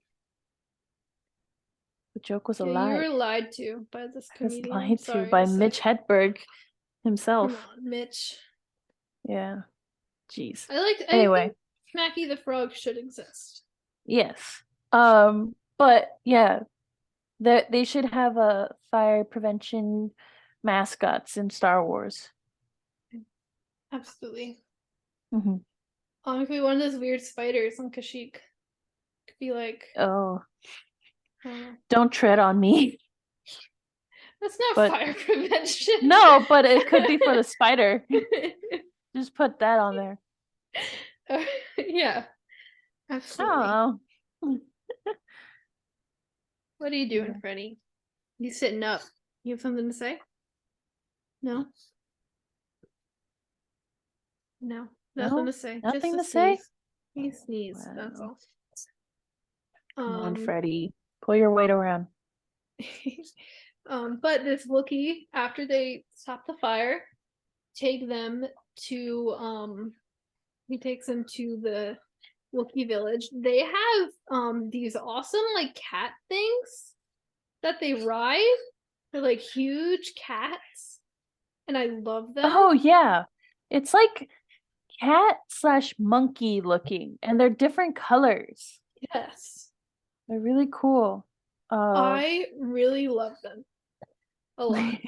The joke was a lie. You were lied to by this comedian. I was lied to by Mitch Hedberg himself. Come on, Mitch. Yeah. Jeez. Anyway, Smacky the frog should exist. Yes. But yeah, they should have a fire prevention mascots in Star Wars. Absolutely. Honestly, one of those weird spiders on Kashyyyk could be like, don't tread on me. That's not fire prevention. No, but it could be for the spider. Just put that on there. Yeah. Absolutely. What are you doing, Freddie? You sitting up. You have something to say? No? No. Nothing to say. Nothing to say? He sneezed. Wow. That's all. Come on, Freddie. Pull your weight around. But this Wookiee, after they stop the fire, he takes them to the Wookiee village. They have these awesome like cat things that they ride. They're like huge cats, and I love them. Oh yeah, it's like cat/monkey looking, and they're different colors. Yes, they're really cool. I really love them a lot.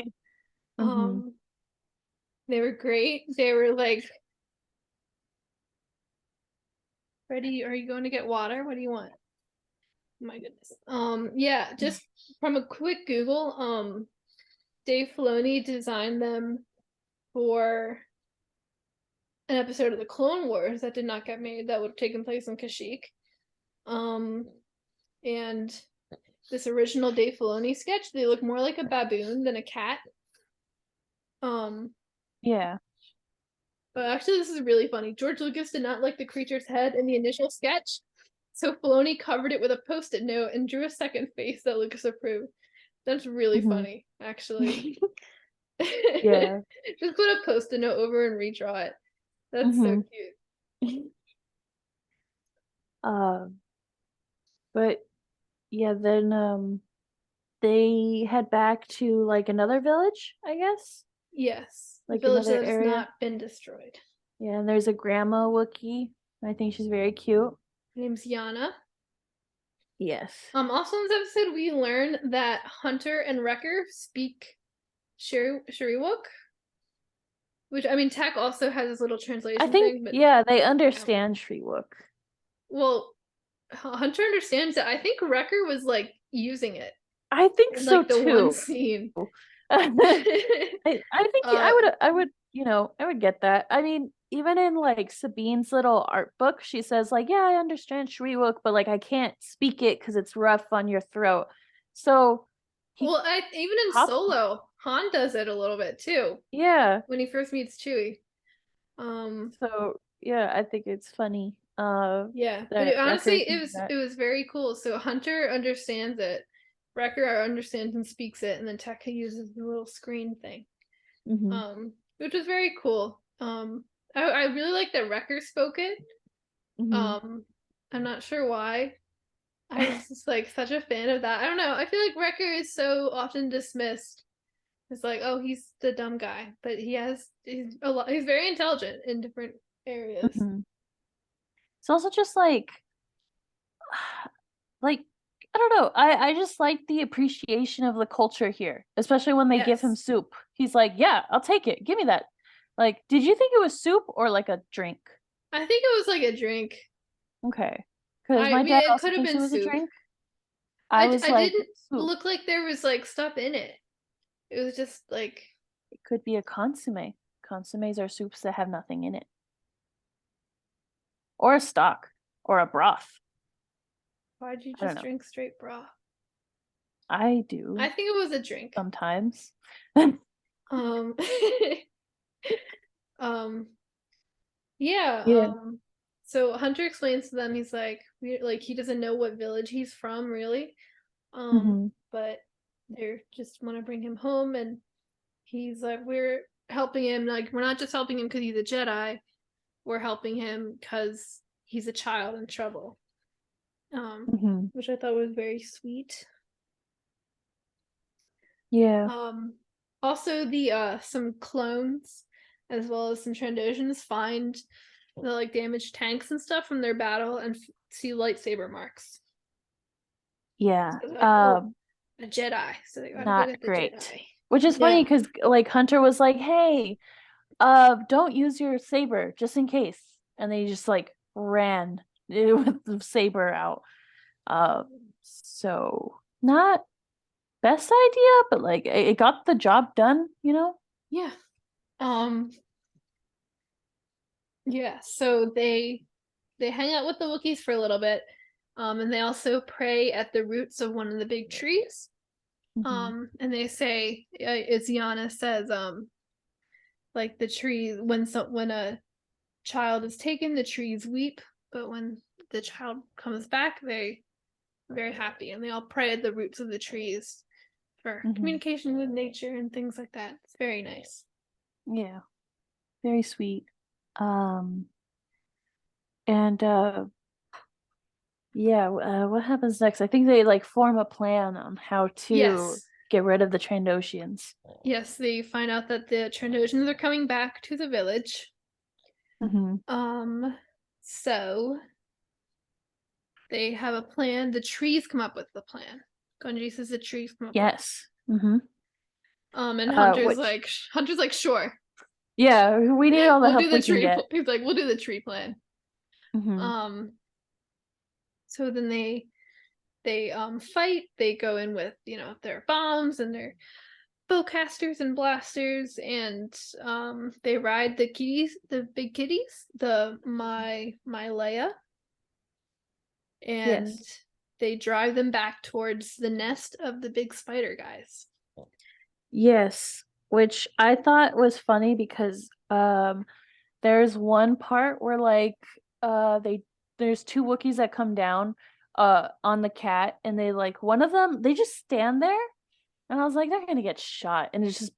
They were great. They were like, Freddie, are you going to get water? What do you want? Oh my goodness. Yeah, just from a quick Google, Dave Filoni designed them for an episode of the Clone Wars that did not get made that would have taken place in Kashyyyk. And this original Dave Filoni sketch, they look more like a baboon than a cat. Yeah. But actually, this is really funny. George Lucas did not like the creature's head in the initial sketch, So Filoni covered it with a Post-it note and drew a second face that Lucas approved. That's really funny, actually. Yeah. Just put a Post-it note over and redraw it. That's so cute. But yeah, then they head back to like another village, I guess. Yes. Like the village another that has area. not been destroyed. Yeah, and there's a grandma Wookiee. I think she's very cute. Her name's Yana. Yes. Also in this episode, we learn that Hunter and Wrecker speak Shariwook, which I mean, Tech also has this little translation I think thing. But yeah, they understand Shriwook. well, Hunter understands it. I think Wrecker was like using it. I think in, so like, the too. one scene. I think I would I would get that. I mean, even in like Sabine's little art book, she says like, yeah, I understand Shriwook, but like I can't speak it because it's rough on your throat. So well, even in Solo, Han does it a little bit too. Yeah. When he first meets Chewie. So yeah, I think it's funny. Yeah, but honestly, it was very cool. So Hunter understands it, Wrecker understands and speaks it, and then Tekka uses the little screen thing. Which was very cool. I really like that Wrecker spoke it. I'm not sure why. I was just like such a fan of that. I don't know. I feel like Wrecker is so often dismissed. It's like, oh, he's the dumb guy, but he's very intelligent in different areas. It's also just like I don't know. I just like the appreciation of the culture here, especially when they give him soup. He's like, yeah, I'll take it. Give me that. Like, did you think it was soup or like a drink? I think it was like a drink. Okay. Because my dad also thinks it was soup. a drink. I didn't look like there was like stuff in it. It was just like it could be a consomme. Consommes are soups that have nothing in it. Or a stock. Or a broth. Why'd you just drink straight broth? I do. I think it was a drink. Sometimes. Yeah. So Hunter explains to them, he's like he doesn't know what village he's from really. But they just want to bring him home, and he's like, we're helping him, like we're not just helping him because he's a Jedi, we're helping him because he's a child in trouble. Which I thought was very sweet. Yeah. Also the some clones as well as some Trandoshans find the like damaged tanks and stuff from their battle and see lightsaber marks. Yeah. So like, a Jedi. So they gotta not go get the great. Jedi. Which is funny because like Hunter was like, hey, don't use your saber just in case. And they just like ran with the saber out. So not best idea, but like it got the job done, you know? Yeah. Yeah, so they hang out with the Wookiees for a little bit. And they also pray at the roots of one of the big trees. And they say, as Yana says, like the tree, when a child is taken, the trees weep, but when the child comes back, they're very happy, and they all pray at the roots of the trees for communication with nature and things like that. It's very nice. Yeah, very sweet. And what happens next? I think they like form a plan on how to get rid of the Trandoshians. Yes, they find out that the Trandoshans are coming back to the village. So they have a plan. The trees come up with the plan. Gunji says the trees come up. Yes. And Hunter's like sure. Yeah, we need all the help we can get. He's like, we'll do the tree plan. So then they fight. They go in with their bombs and their bowcasters and blasters, and they ride the kitties, the big kitties, the my Leia, and they drive them back towards the nest of the big spider guys. Yes, which I thought was funny because there's one part where like they there's two Wookiees that come down on the cat, and they like one of them, they just stand there, and I was like, they're gonna get shot, and it's just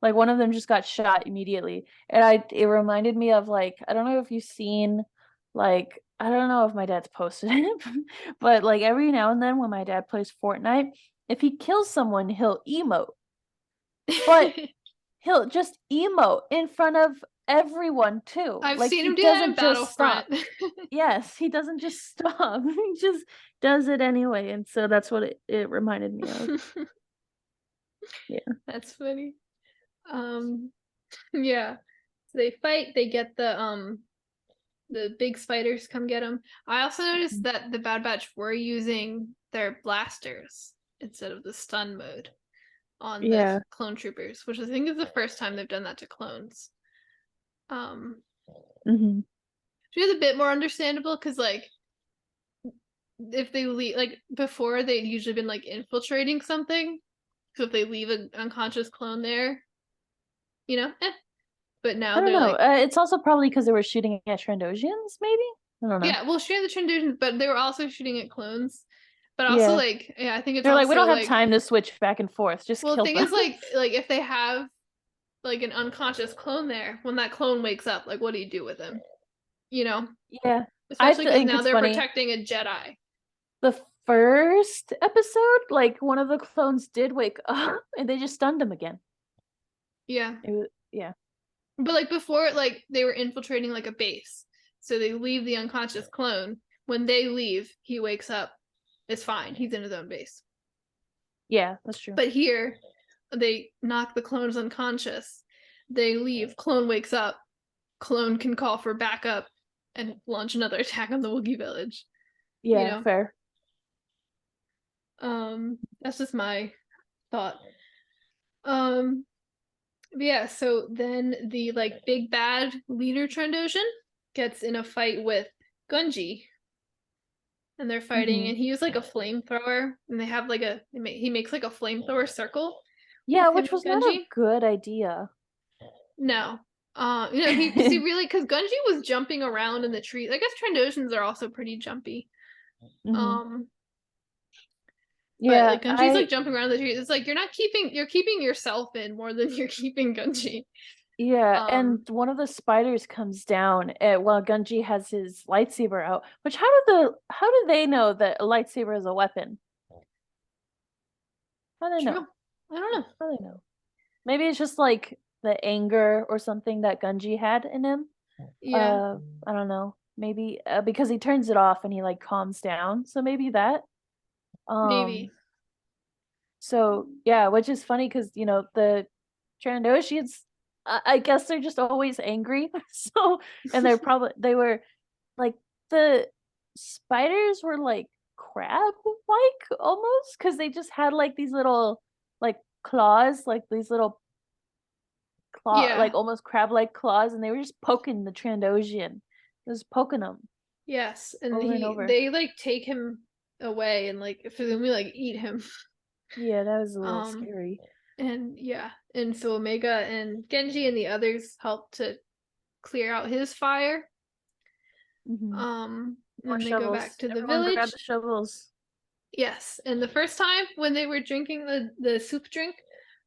like one of them just got shot immediately. And it reminded me of like, I don't know if you've seen like, I don't know if my dad's posted it, but like every now and then when my dad plays Fortnite, if he kills someone, he'll emote. But he'll just emote in front of everyone too. I've Like seen he him do that in doesn't just stop. Battlefront. Yes, he doesn't just stop. He just does it anyway. And so that's what it reminded me of. Yeah. That's funny. Yeah. So they fight, they get the big spiders come get them. I also noticed that the Bad Batch were using their blasters instead of the stun mode on the clone troopers, which I think is the first time they've done that to clones. Which is a bit more understandable because like if they leave, like before they'd usually been like infiltrating something, so if they leave an unconscious clone there, you know, but now I don't they're know. like It's also probably because they were shooting at Trandosians, maybe? I don't know. yeah, well, shooting the Trandosians, but they were also shooting at clones. But also, like, yeah, I think it's they're also like, we don't have like, time to switch back and forth. Just well, the kill thing them. is, like if they have like an unconscious clone there, when that clone wakes up, like, what do you do with him? You know? Yeah. Especially because think now it's they're funny. protecting a Jedi. The first episode, like one of the clones did wake up, and they just stunned him again. Yeah. Yeah. But like before, like they were infiltrating like a base, so they leave the unconscious clone. When they leave, he wakes up. It's fine. He's in his own base. Yeah, that's true. But here, they knock the clones unconscious. They leave. Clone wakes up. Clone can call for backup and launch another attack on the Wookiee village. Yeah, you know? fair. That's just my thought. Yeah, so then the like big bad leader Trandoshan gets in a fight with Gunji. And they're fighting, and he used like a flamethrower, and they have like he makes like a flamethrower circle. Yeah, which was not a good idea. No. He really, because Gunji was jumping around in the tree. I guess Trandoshans are also pretty jumpy. Yeah, but like Gunji's like jumping around the tree. It's like you're keeping yourself in more than you're keeping Gunji. Yeah, and one of the spiders comes down while Gunji has his lightsaber out. Which how do they know that a lightsaber is a weapon? How do they know? I don't know. How do they know? Maybe it's just like the anger or something that Gunji had in him. Yeah. I don't know. Maybe because he turns it off and he like calms down. So maybe that. Maybe. So yeah, which is funny because the Trandoshians, I guess they're just always angry. So and they were like the spiders were like crab like almost because they just had like these little like claws, like these little like almost crab like claws, and they were just poking the Trandoshan, just poking them. Yes, and over. they like take him away and like presumably like eat him. Yeah, that was a little scary. And so Omega and Genji and the others help to clear out his fire. And they go back to the village. Grab the shovels. Yes, and the first time when they were drinking the soup drink,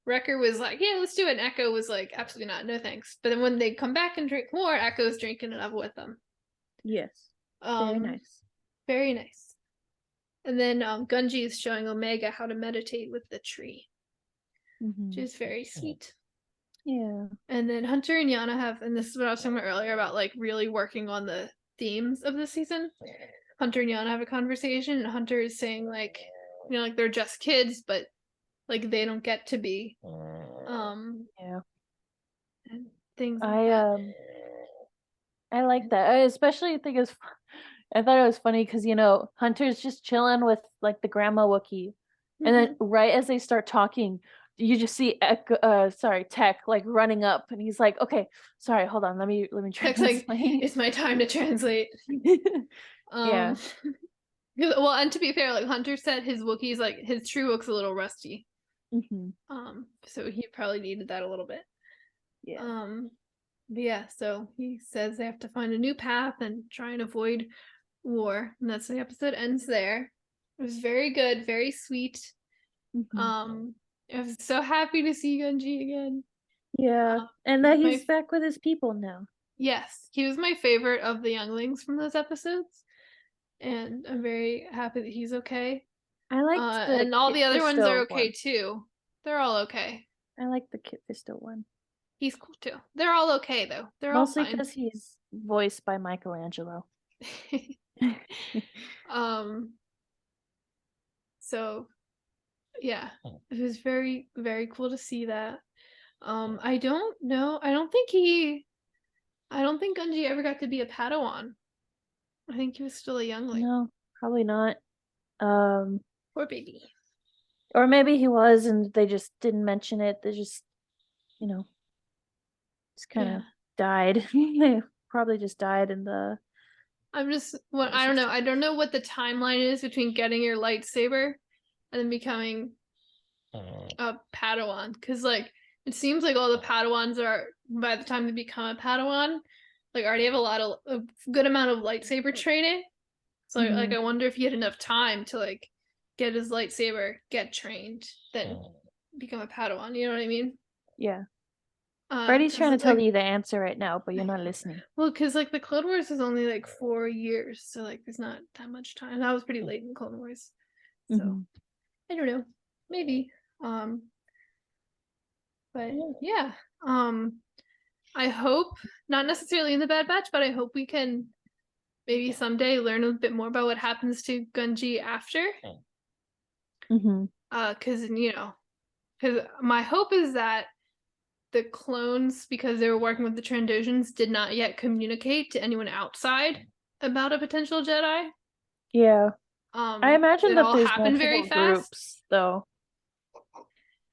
Wrecker was like, "Yeah, let's do it." And Echo was like, "Absolutely not, no thanks." But then when they come back and drink more, Echo's drinking it up with them. Yes, very nice. Very nice. And then Gunji is showing Omega how to meditate with the tree, which is very sweet. Yeah. And then Hunter and Yana have, and this is what I was talking about earlier about like really working on the themes of the season. Hunter and Yana have a conversation, and Hunter is saying like, like they're just kids, but like they don't get to be. Yeah. And things like that. I like that. I especially think I thought it was funny because Hunter's just chilling with like the grandma Wookiee, and then right as they start talking, you just see Tech like running up, and he's like, "Okay, sorry, hold on, let me translate." Like, it's my time to translate. Yeah. Well, and to be fair, like Hunter said, his Wookiee's like his true Wook's a little rusty. So he probably needed that a little bit. Yeah. But yeah, so he says they have to find a new path and try and avoid war, and that's the episode ends there. It was very good, very sweet. I was so happy to see Gunji again. Yeah, and that he's back with his people now. Yes, he was my favorite of the younglings from those episodes, and I'm very happy that he's okay. I like and all the other ones are okay too. They're all okay. I like the Kit Fisto one. He's cool too. They're all okay though. They're mostly all fine. because he's voiced by Michelangelo. So yeah, it was very, very cool to see that. I don't know. I don't think Gunji ever got to be a Padawan. I think he was still a youngling. No, probably not. Poor baby. Or maybe he was and they just didn't mention it. They just, just kind of died. They probably just died in the... I don't know. I don't know what the timeline is between getting your lightsaber and then becoming a Padawan. Because, like, it seems like all the Padawans are, by the time they become a Padawan, like, already have a good amount of lightsaber training. So, like, I wonder if he had enough time to, like, get his lightsaber, get trained, then become a Padawan. You know what I mean? Yeah. Freddie's trying to tell you the answer right now, but you're not listening. Well, because, like, the Clone Wars is only, like, 4 years, so, like, there's not that much time. That was pretty late in Clone Wars. So, I don't know. Maybe. But, yeah. I hope, not necessarily in the Bad Batch, but I hope we can maybe someday learn a bit more about what happens to Gunji after. Because, because my hope is that the clones, because they were working with the Trandoshans, did not yet communicate to anyone outside about a potential Jedi. Yeah. I imagine that there's happened very fast. Groups, though.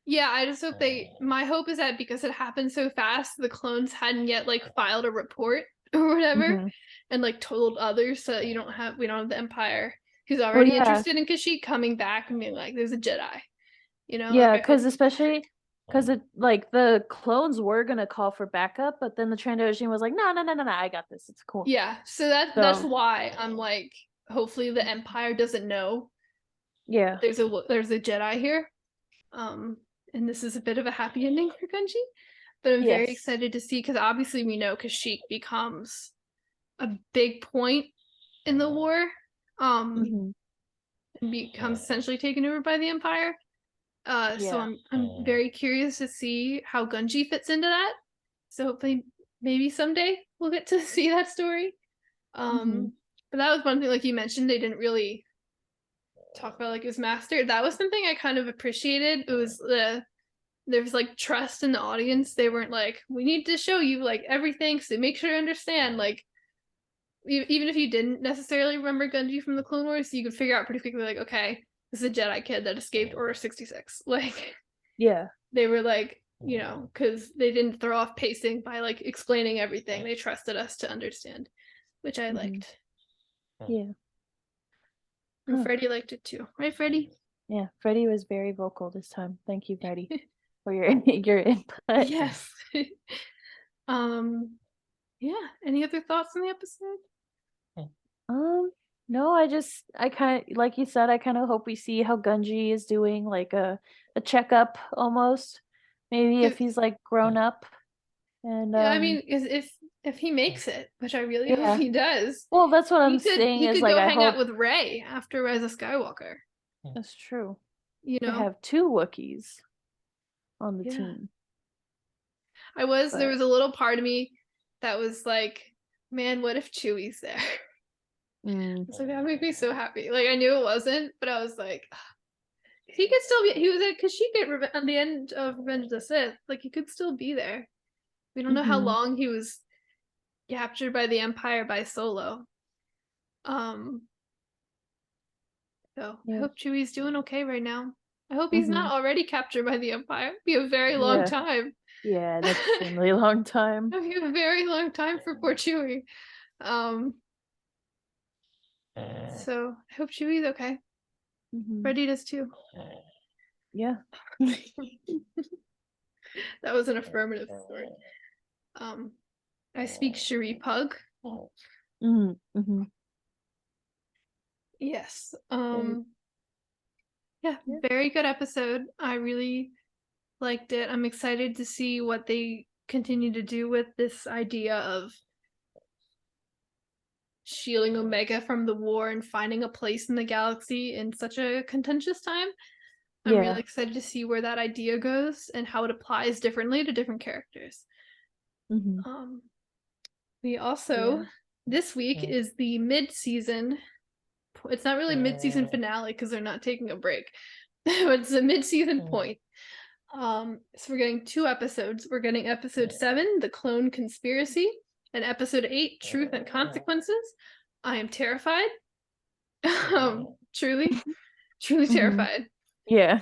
Yeah, I just hope my hope is that because it happened so fast, the clones hadn't yet, like, filed a report or whatever, and, like, told others, so we don't have the Empire, who's already interested in Kashyyyk, coming back and being like, there's a Jedi. Yeah, because especially because the clones were gonna call for backup, but then the Trandoshan was like, no, I got this. It's cool. Yeah, so that's why I'm like, hopefully the Empire doesn't know. Yeah, there's a Jedi here, and this is a bit of a happy ending for Gunji, but I'm very excited to see, because obviously we know Kashyyyk becomes a big point in the war, and becomes essentially taken over by the Empire. So I'm very curious to see how Gunji fits into that. So hopefully, maybe someday we'll get to see that story. But that was one thing, like you mentioned, they didn't really talk about, like, his master. That was something I kind of appreciated. It was there was, like, trust in the audience. They weren't like, we need to show you, like, everything, so make sure to understand. Like, even if you didn't necessarily remember Gunji from the Clone Wars, you could figure out pretty quickly, like, okay, this is a Jedi kid that escaped Order 66. Like, yeah, they were like, because they didn't throw off pacing by, like, explaining everything. They trusted us to understand, which I liked. Yeah. And Freddie liked it too, right, Freddie? Yeah, Freddie was very vocal this time. Thank you, Freddie, for your input. Yes. Yeah. Any other thoughts on the episode? No, I kind of, like you said, I kind of hope we see how Gunji is doing, like a checkup almost. Maybe if he's, like, grown up. And I mean, if he makes it, which I really hope he does. Well, that's what I'm saying. He is could like, go I hang hope... out with Rey after Rise of Skywalker. That's true. We have 2 Wookiees on the team. There was a little part of me that was like, man, what if Chewie's there? So that made me so happy. Like, I knew it wasn't, but I was like, he could still be. He was at Kashyyyk at the end of Revenge of the Sith. Like, he could still be there. We don't know how long he was captured by the Empire by Solo. So I hope Chewie's doing okay right now. I hope he's not already captured by the Empire. It'd be a very long time. Yeah, that's a really long time. It'd be a very long time for poor Chewie. So I hope Chewie's okay. Freddie does too. Yeah. That was an affirmative story. I speak Cherie Pug. Yes. Yeah, very good episode. I really liked it. I'm excited to see what they continue to do with this idea of shielding Omega from the war and finding a place in the galaxy in such a contentious time. I'm really excited to see where that idea goes and how it applies differently to different characters. We also this week is the mid-season. It's not really mid-season finale because they're not taking a break. It's a mid-season point. So we're getting 2 episodes. We're getting episode 7, The Clone Conspiracy, and episode 8, Truth and Consequences. I am terrified. Truly terrified. Yeah.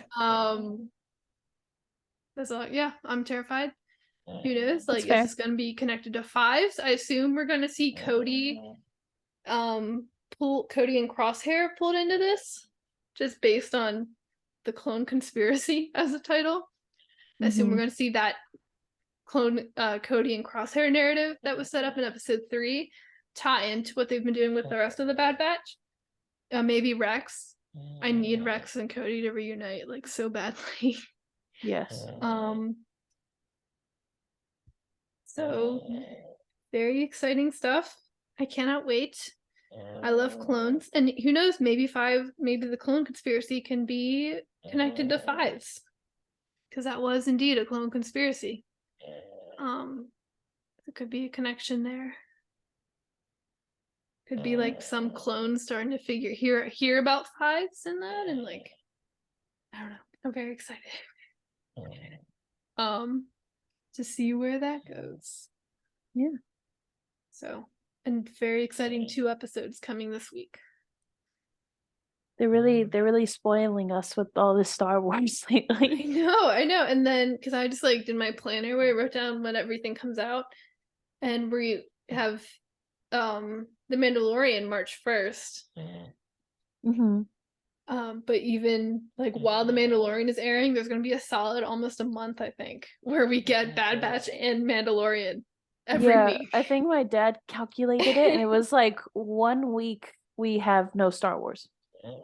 That's all. Yeah, I'm terrified. Who knows? Like, is this going to be connected to Fives? I assume we're going to see Cody, Cody and Crosshair pulled into this, just based on the Clone Conspiracy as a title. I assume we're going to see that clone Cody and Crosshair narrative that was set up in episode 3 tie into what they've been doing with the rest of the Bad Batch. Maybe Rex. I need Rex and Cody to reunite like so badly. Yes. So very exciting stuff. I cannot wait. I love clones, and who knows? Maybe the Clone Conspiracy can be connected to Fives, because that was indeed a clone conspiracy. There could be a connection there. Could be like some clones starting to hear about Fives and that, and like, I don't know. I'm very excited. To see where that goes. Yeah. So, and very exciting 2 episodes coming this week. They're really spoiling us with all this Star Wars lately. I know. And then, because I just like did my planner where I wrote down when everything comes out, and we have The Mandalorian March 1st. But even like while The Mandalorian is airing, there's going to be a solid almost a month, I think, where we get Bad Batch and Mandalorian every week. I think my dad calculated it, and it was like 1 week we have no Star Wars.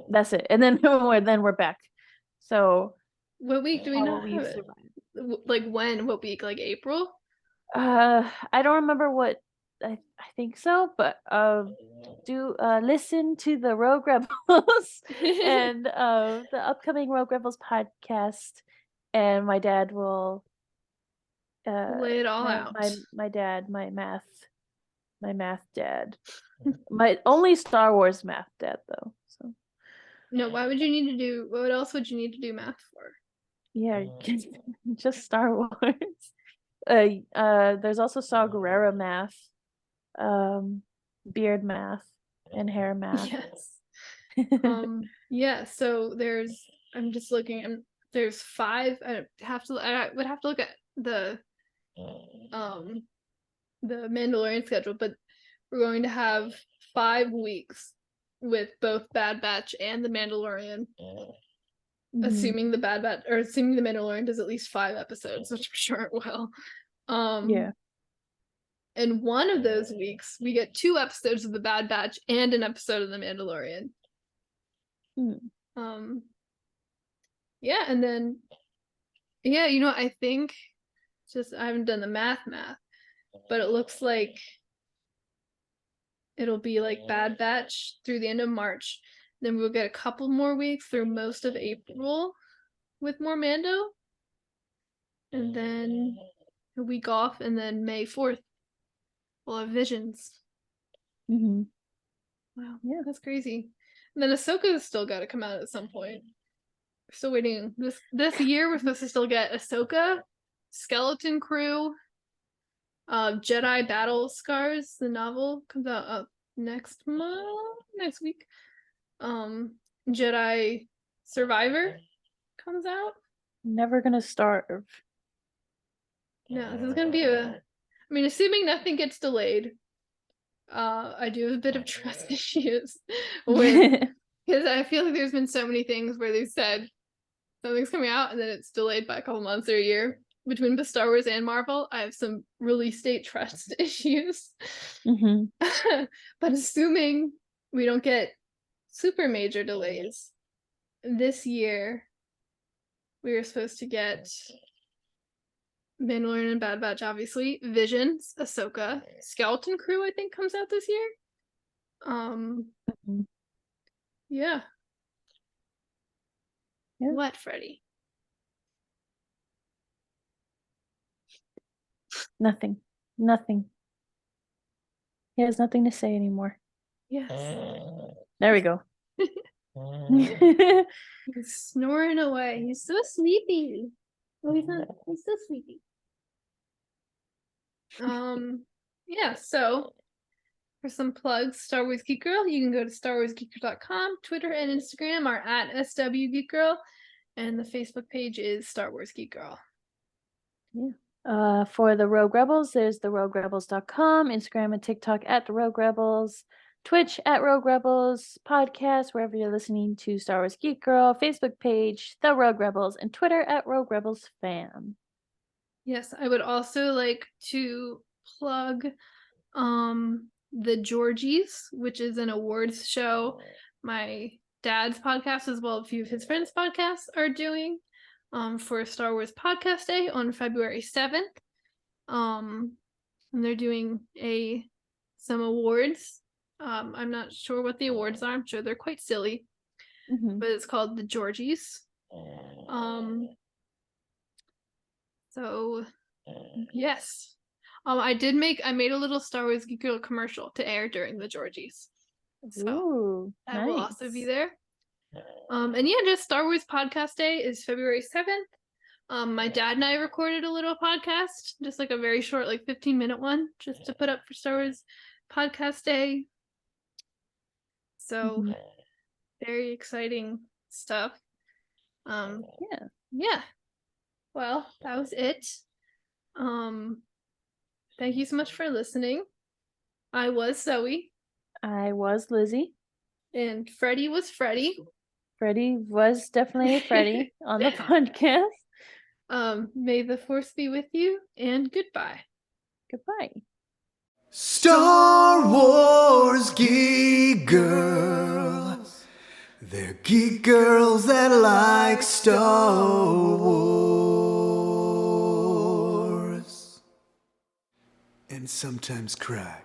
That's it, and then we're back. So what week do we not have it? Like when? What week? Like April? I don't remember what. I think so, but do listen to the Rogue Rebels and the upcoming Rogue Rebels podcast, and my dad will lay it all out. My math dad, my only Star Wars math dad though. So no, why would you need to do? What else would you need to do math for? Yeah, just Star Wars. There's also Saw Gerrera math, beard math, and hair math. Yes. Yeah. So I'm just looking, and there's 5. I would have to look at the Mandalorian schedule, but we're going to have 5 weeks with both Bad Batch and the Mandalorian. Assuming the Mandalorian does at least 5 episodes, which I'm sure it will. And one of those weeks, we get 2 episodes of the Bad Batch and an episode of the Mandalorian. Yeah, and then I think I haven't done the math, but it looks like it'll be like Bad Batch through the end of March. Then we'll get a couple more weeks through most of April with more Mando. And then a week off, and then May 4th, we'll have Visions. Wow, yeah, that's crazy. And then Ahsoka's still got to come out at some point. We're still waiting. This year, we're supposed to still get Ahsoka, Skeleton Crew, Jedi Battle Scars. The novel comes out next week. Jedi Survivor comes out. Never Gonna Starve. No, this is gonna be assuming nothing gets delayed. I do have a bit of trust issues because I feel like there's been so many things where they said something's coming out and then it's delayed by a couple months or a year. Between the Star Wars and Marvel, I have some release date trust issues. But assuming we don't get super major delays. This year, we were supposed to get Mandalorian and Bad Batch, obviously. Visions, Ahsoka, Skeleton Crew, I think, comes out this year. Yeah. What, Freddie? Nothing. He has nothing to say anymore. Yes. There we go. He's snoring away. He's so sleepy. Oh, he's not. He's so sleepy. Yeah, so for some plugs, Star Wars Geek Girl, you can go to starwarsgeekgirl.com. Twitter and Instagram are at SWGeekGirl, and the Facebook page is Star Wars Geek Girl. Yeah. For the Rogue Rebels, there's theroguerebels.com, Instagram and TikTok at the Rogue Rebels, Twitch at Rogue Rebels, podcast wherever you're listening to Star Wars Geek Girl, Facebook page The Rogue Rebels, and Twitter at Rogue Rebels Fan. Yes, I would also like to plug the Georgies, which is an awards show my dad's podcast as well as a few of his friends' podcasts are doing for Star Wars Podcast Day on February 7th. And they're doing some awards. I'm not sure what the awards are. I'm sure they're quite silly. But it's called the Georgies. So yes. I made a little Star Wars Geek Girl commercial to air during the Georgies. So that will also be there. And yeah, just Star Wars Podcast Day is February 7th. My dad and I recorded a little podcast, just like a very short, like 15-minute one, just to put up for Star Wars Podcast Day. So very exciting stuff. Yeah. Well, that was it. Thank you so much for listening. I was Zoe. I was Lizzy. And Freddie was Freddie. Freddie was definitely Freddie on the podcast. May the force be with you, and goodbye. Goodbye. Star Wars Geek Girls. They're geek girls that like Star Wars. And sometimes cry.